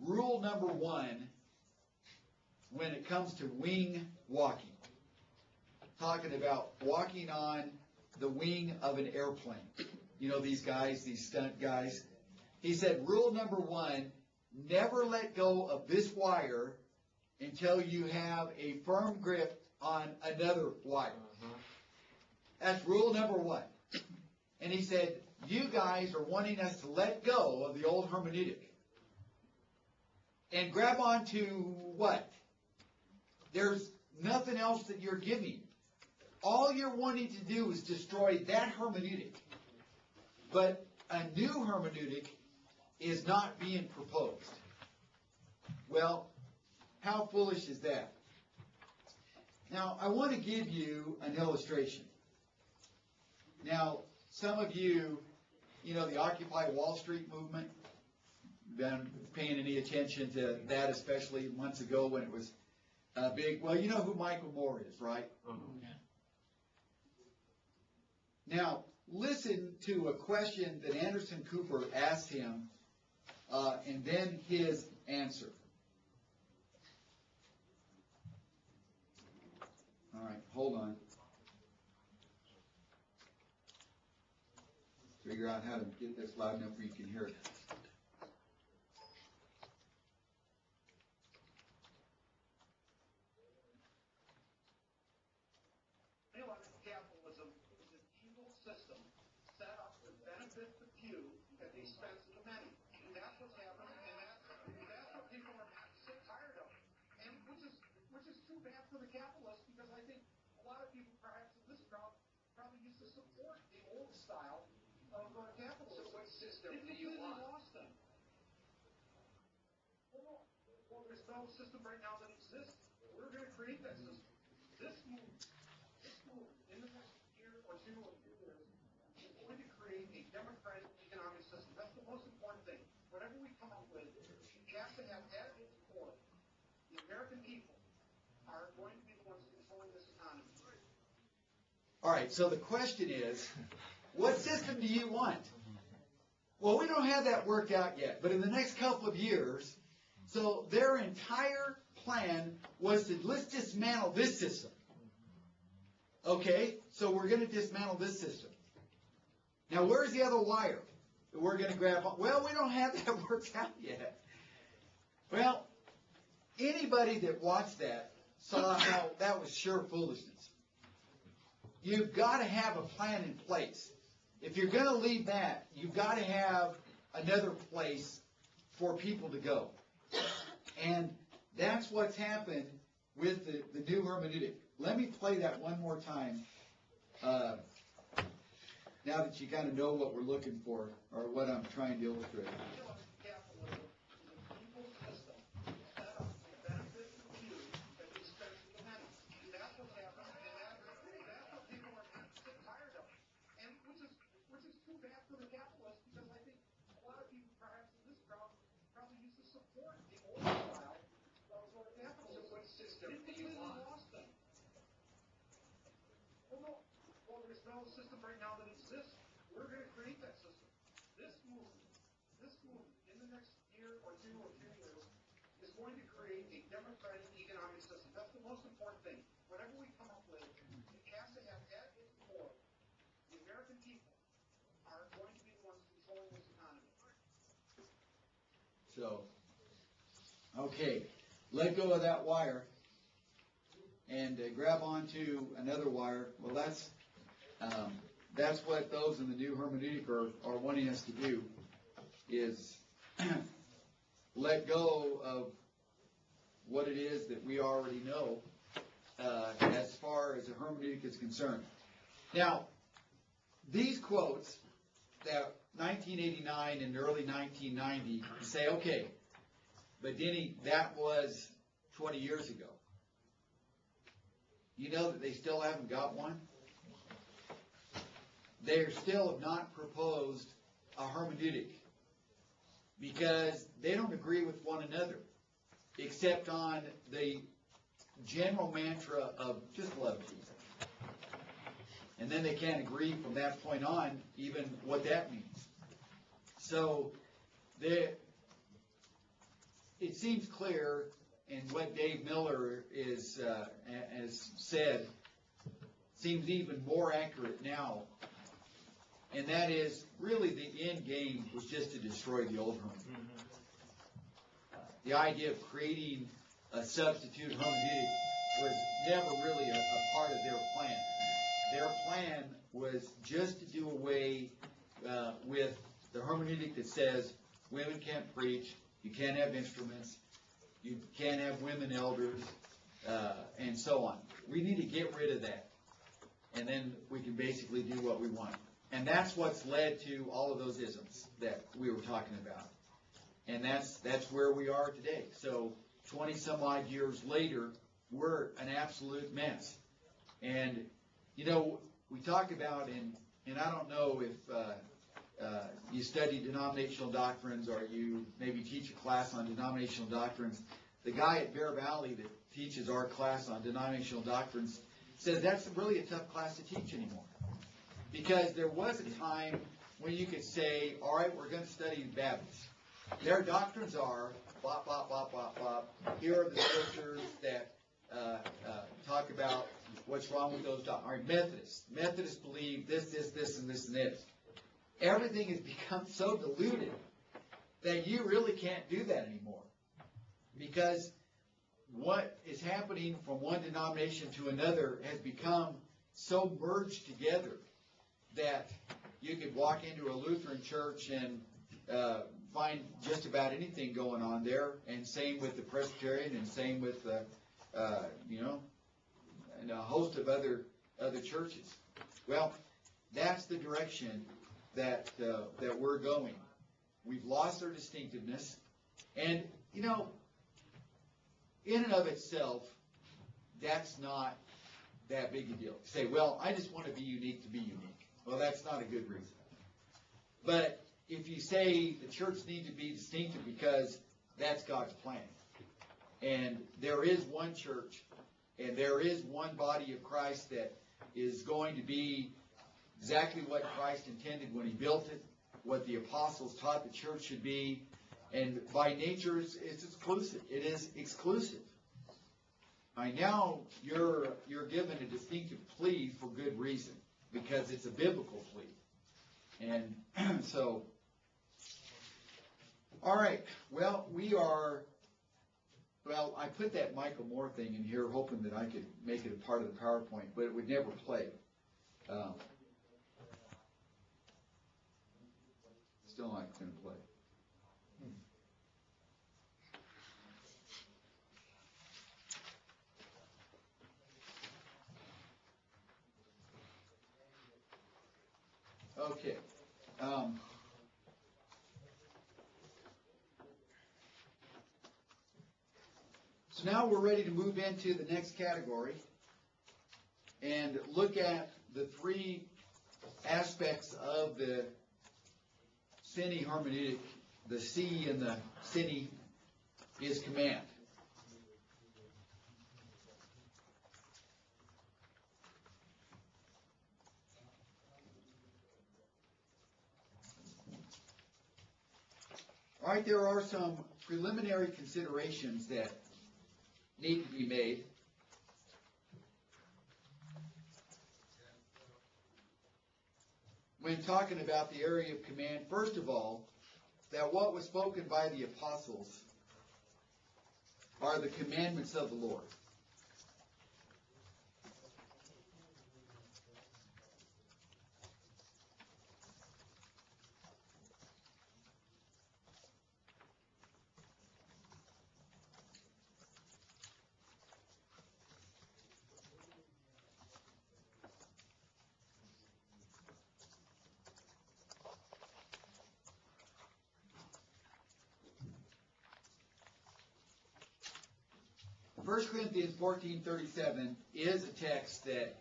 rule number 1 when it comes to wing walking. Talking about walking on the wing of an airplane. These guys, these stunt guys. He said, rule number 1, never let go of this wire until you have a firm grip on another wire. That's rule number 1. And he said, you guys are wanting us to let go of the old hermeneutic and grab onto what? There's nothing else that you're giving. All you're wanting to do is destroy that hermeneutic. But a new hermeneutic is not being proposed. Well, how foolish is that? Now, I want to give you an illustration. Now, some of you, the Occupy Wall Street movement, been paying any attention to that, especially months ago when it was big. Well, you know who Michael Moore is, right? Now, listen to a question that Anderson Cooper asked him, and then his answer. All right, hold on. Figure out how to get this loud enough where you can hear it. Capitalism is an evil system set up to benefit the few at the expense of the many. And that's what's happening, and that's what people are sick tired of. And which is too bad for the capitalists, because I think a lot of people perhaps in this crowd probably used to support the old style of capitalism. So what system do you want? Lost them. Well, there's no system right now that exists. We're going to create that system. This move, in the next year or 2 or 3 years, is going to create a democratic economic system. That's the most important thing. Whatever we come up with, you have to have at its core, the American people are going to be the ones controlling this economy. All right, so the question is, what system do you want? Well, we don't have that worked out yet, but in the next couple of years, so their entire plan was to, let's dismantle this system. Okay, so we're going to dismantle this system. Now, where's the other wire that we're going to grab on? Well, we don't have that worked out yet. Well, anybody that watched that saw how that was sheer foolishness. You've got to have a plan in place. If you're going to leave that, you've got to have another place for people to go. And that's what's happened with the new hermeneutic. Let me play that one more time, now that you kind of know what we're looking for, or what I'm trying to illustrate. No system right now that exists. We're going to create that system. This move, in the next year or 2 or 3 years, is going to create a democratic economic system. That's the most important thing. Whatever we come up with, it has to have at its core, the American people are going to be the ones controlling this economy. So, okay, let go of that wire and grab onto another wire. Well, that's what those in the new hermeneutic are wanting us to do, is let go of what it is that we already know as far as the hermeneutic is concerned. Now, these quotes that 1989 and early 1990 say, okay, But Denny, that was 20 years ago. You know that they still haven't got one? They still have not proposed a hermeneutic because they don't agree with one another, except on the general mantra of just love Jesus. And then they can't agree from that point on even what that means. So it seems clear, and what Dave Miller has said seems even more accurate now, and that is really the end game was just to destroy the old hermeneutic. The idea of creating a substitute hermeneutic was never really a part of their plan. Their plan was just to do away with the hermeneutic that says women can't preach, you can't have instruments, you can't have women elders, and so on. We need to get rid of that, and then we can basically do what we want. And that's what's led to all of those isms that we were talking about. And that's where we are today. So 20 some odd years later, we're an absolute mess. And, you know, we talk about, and I don't know if you study denominational doctrines or you maybe teach a class on denominational doctrines. The guy at Bear Valley that teaches our class on denominational doctrines says that's really a tough class to teach anymore. Because there was a time when you could say, all right, we're going to study the Baptists. Their doctrines are, blah, blah, blah, blah, blah. Here are the scriptures that talk about what's wrong with those doctrines. All right, Methodists believe this, and this. Everything has become so diluted that you really can't do that anymore. Because what is happening from one denomination to another has become so merged together that you could walk into a Lutheran church and find just about anything going on there, and same with the Presbyterian, and same with and a host of other churches. Well, that's the direction that we're going. We've lost our distinctiveness, and in and of itself, that's not that big a deal. Say, well, I just want to be unique to be unique. Well, that's not a good reason. But if you say the church needs to be distinctive because that's God's plan, and there is one church, and there is one body of Christ that is going to be exactly what Christ intended when he built it, what the apostles taught the church should be, and by nature it's exclusive. It is exclusive. Now you're given a distinctive plea for good reason, because it's a biblical plea. And so, all right, well, I put that Michael Moore thing in here hoping that I could make it a part of the PowerPoint, but it would never play. Still not going to play. Okay. So now we're ready to move into the next category and look at the three aspects of the Cine hermeneutic. The C in the Cine is command. All right, there are some preliminary considerations that need to be made. When talking about the area of command, first of all, that what was spoken by the apostles are the commandments of the Lord. 1 Corinthians 14:37 is a text that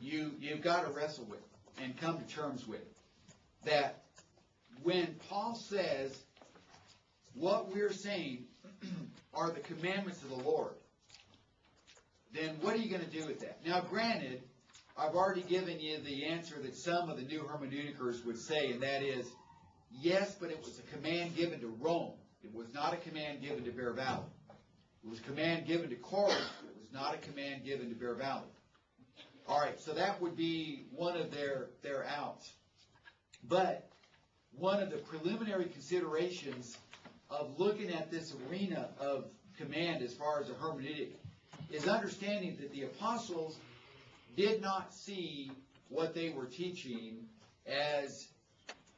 you've got to wrestle with and come to terms with. That when Paul says what we're saying are the commandments of the Lord, then what are you going to do with that? Now, granted, I've already given you the answer that some of the new hermeneuticers would say, and that is, yes, but it was a command given to Rome. It was not a command given to Bear Valley. It was a command given to Corinth. It was not a command given to Bear Valley. All right, so that would be one of their outs. But one of the preliminary considerations of looking at this arena of command as far as a hermeneutic is understanding that the apostles did not see what they were teaching as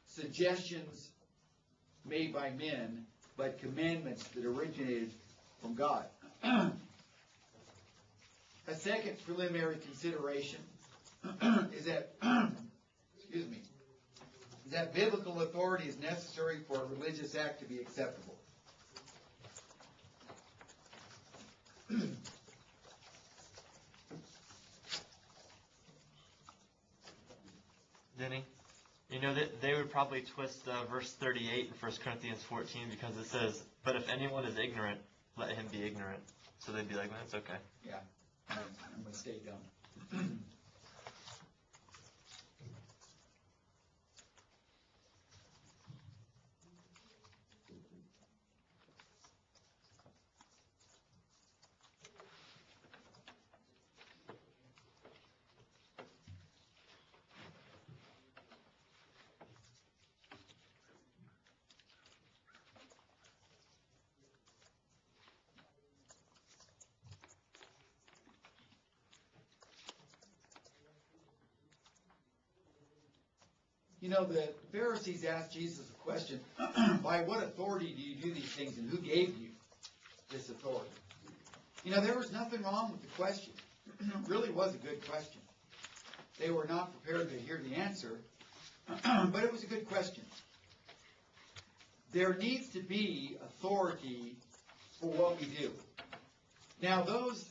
suggestions made by men, but commandments that originated from God. A second preliminary consideration is that, excuse me, is that biblical authority is necessary for a religious act to be acceptable. Denny, you know that they would probably twist verse 38 in 1 Corinthians 14 because it says, "But if anyone is ignorant, let him be ignorant." So they'd be like, "Man, it's okay." Yeah, I'm going to stay dumb. You know, the Pharisees asked Jesus a question, by what authority do you do these things, and who gave you this authority? You know, there was nothing wrong with the question. It really was a good question. They were not prepared to hear the answer, but it was a good question. There needs to be authority for what we do. Now, those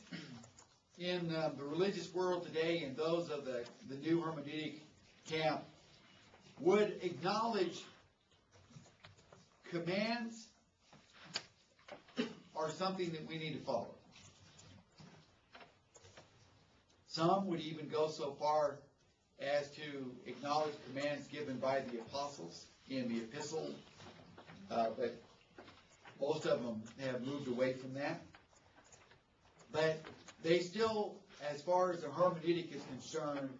in the religious world today and those of the new hermeneutic camp would acknowledge commands are something that we need to follow. Some would even go so far as to acknowledge commands given by the apostles in the epistle, but most of them have moved away from that. But they still, as far as the hermeneutic is concerned,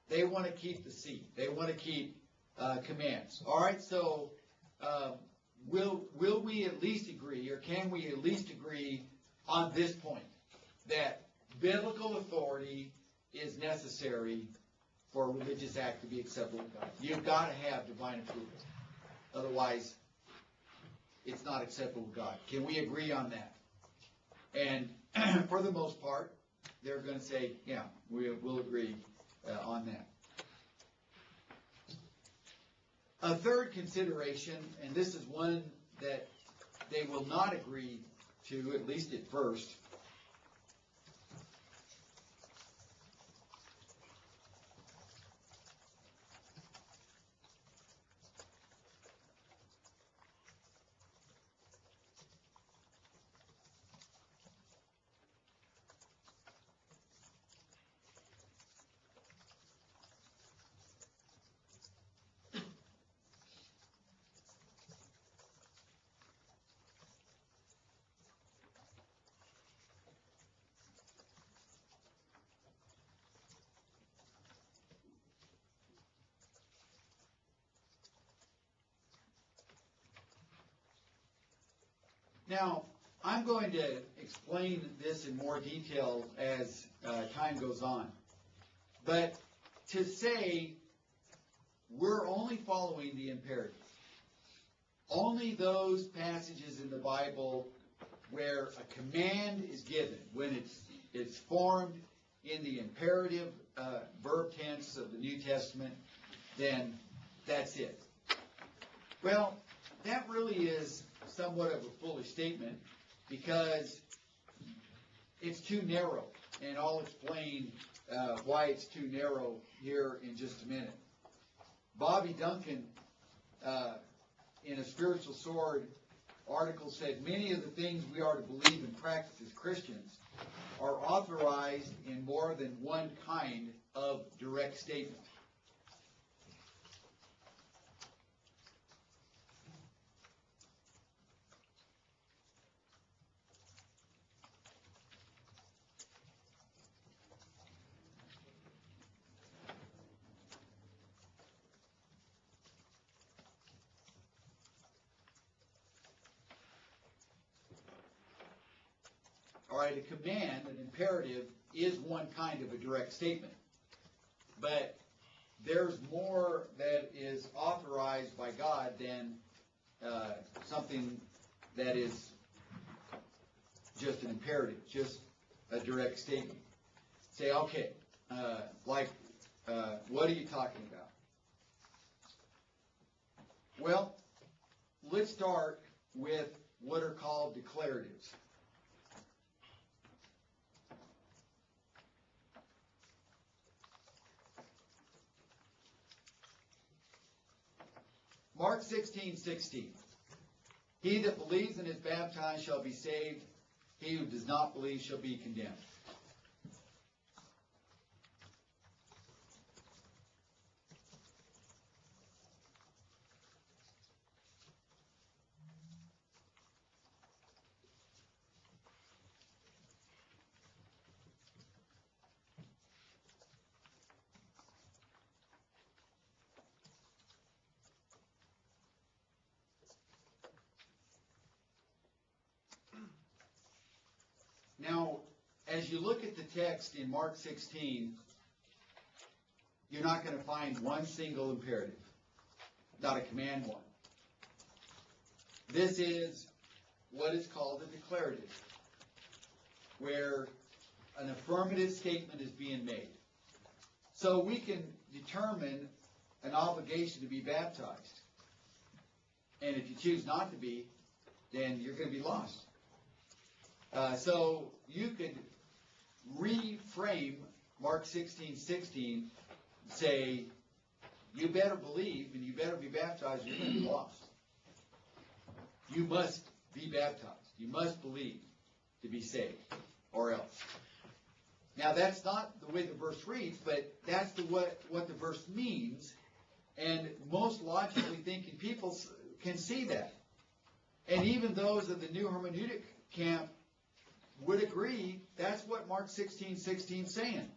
they want to keep the seat. They want to keep commands. All right, so will we at least agree, or can we at least agree on this point, that biblical authority is necessary for a religious act to be acceptable to God? You've got to have divine approval. Otherwise, it's not acceptable to God. Can we agree on that? And for the most part, they're going to say, yeah, we'll agree on that. A third consideration, and this is one that they will not agree to, at least at first, now, I'm going to explain this in more detail as time goes on. But to say we're only following the imperative, only those passages in the Bible where a command is given, when it's formed in the imperative verb tense of the New Testament, then that's it. Well, that really is somewhat of a foolish statement, because it's too narrow, and I'll explain why it's too narrow here in just a minute. Bobby Duncan, in a Spiritual Sword article, said many of the things we are to believe and practice as Christians are authorized in more than one kind of direct statement. All right, a command, an imperative, is one kind of a direct statement. But there's more that is authorized by God than something that is just an imperative, just a direct statement. Say, okay, what are you talking about? Well, let's start with what are called declaratives. Mark 16:16. He that believes and is baptized shall be saved. He who does not believe shall be condemned. Now, as you look at the text in Mark 16, you're not going to find one single imperative, not a command one. This is what is called a declarative, where an affirmative statement is being made. So we can determine an obligation to be baptized. And if you choose not to be, then you're going to be lost. So you could reframe Mark 16:16, say, you better believe and you better be baptized, you're going to be lost. You must be baptized. You must believe to be saved, or else. Now, that's not the way the verse reads, but that's what the verse means, and most logically thinking people can see that. And even those of the new hermeneutic camp would agree that's what Mark 16:16 is saying.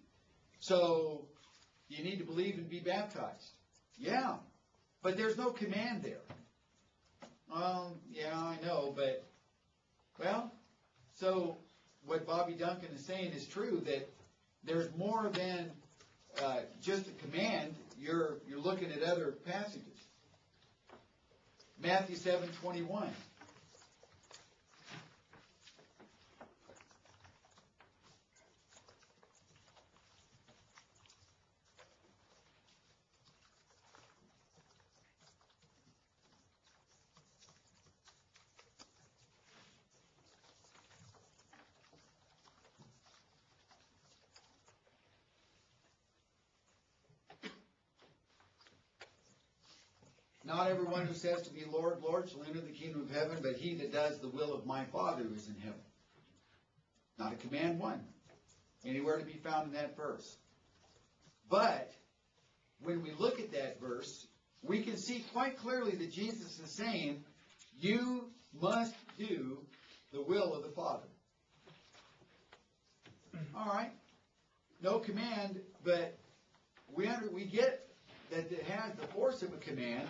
So, you need to believe and be baptized. Yeah, but there's no command there. Yeah, I know, but, well, so what Bobby Duncan is saying is true, that there's more than just a command. You're looking at other passages. Matthew 7:21. Not everyone who says to me, Lord, Lord, shall enter the kingdom of heaven, but he that does the will of my Father who is in heaven. Not a command one. Anywhere to be found in that verse. But when we look at that verse, we can see quite clearly that Jesus is saying, you must do the will of the Father. All right. No command, but we get that it has the force of a command.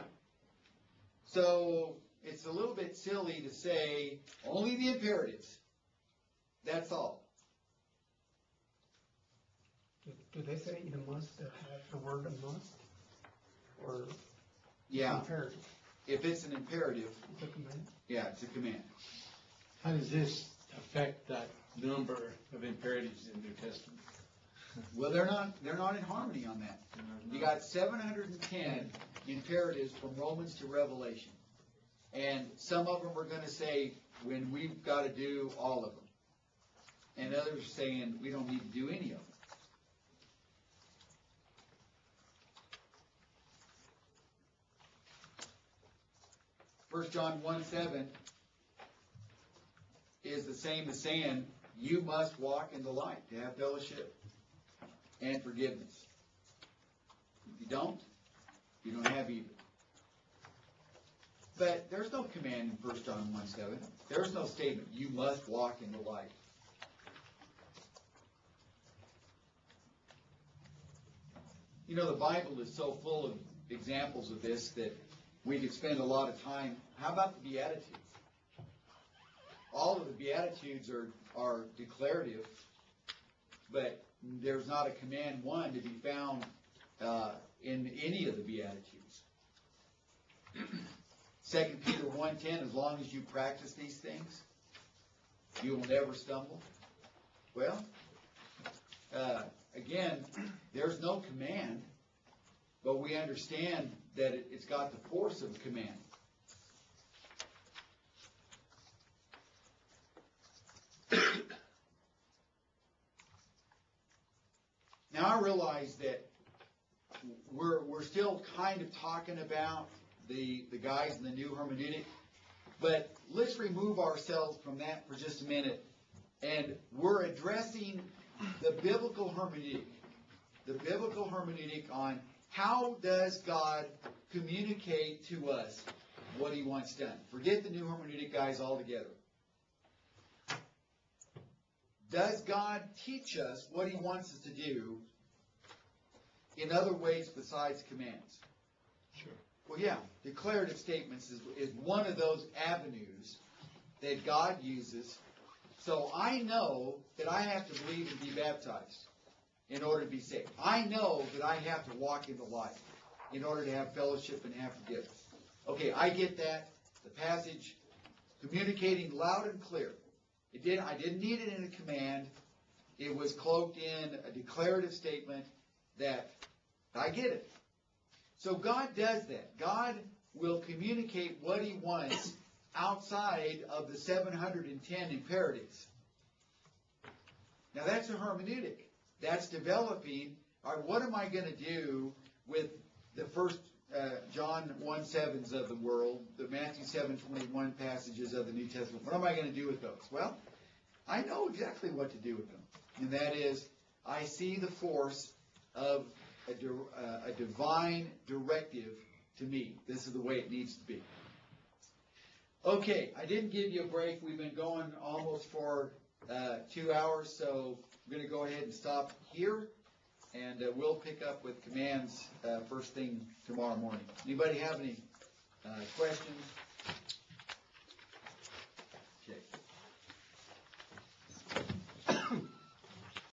So it's a little bit silly to say only the imperatives. That's all. Do they say you must have the word must? Or Yeah. imperative? If it's an imperative, It's a command? yeah, it's a command. How does this affect that number of imperatives in the New Testament? Well, they're not in harmony on that. You got 710 imperatives from Romans to Revelation. And some of them are going to say when we've got to do all of them. and others are saying we don't need to do any of them. First John 1:7 is the same as saying you must walk in the light to have fellowship and forgiveness. If you don't have either. But there's no command in 1 John 1:7. There's no statement, you must walk in the light. You know, the Bible is so full of examples of this that we could spend a lot of time. How about the Beatitudes? All of the Beatitudes are declarative, but there's not a command one to be found in any of the Beatitudes. 2 Peter 1:10, as long as you practice these things, you will never stumble. Well, again, there's no command, but we understand that it's got the force of a command. Now I realize that we're still kind of talking about the guys in the new hermeneutic, but let's remove ourselves from that for just a minute, and we're addressing the biblical hermeneutic. The biblical hermeneutic on how does God communicate to us what He wants done. Forget the new hermeneutic guys altogether. Does God teach us what He wants us to do in other ways besides commands? Sure. Well, yeah, declarative statements is one of those avenues that God uses. So I know that I have to believe and be baptized in order to be saved. I know that I have to walk in the light in order to have fellowship and have forgiveness. Okay, I get that. The passage communicating loud and clear. I didn't need it in a command. It was cloaked in a declarative statement that I get it. So God does that. God will communicate what He wants outside of the 710 imperatives. Now that's a hermeneutic. That's developing, all right, what am I going to do with the first John 1:7s of the world, the Matthew 7:21 passages of the New Testament? What am I going to do with those? Well, I know exactly what to do with them. And that is, I see the force of a divine directive to me. This is the way it needs to be. Okay, I didn't give you a break. We've been going almost for 2 hours, so we're going to go ahead and stop here, and we'll pick up with commands first thing tomorrow morning. Anybody have any questions?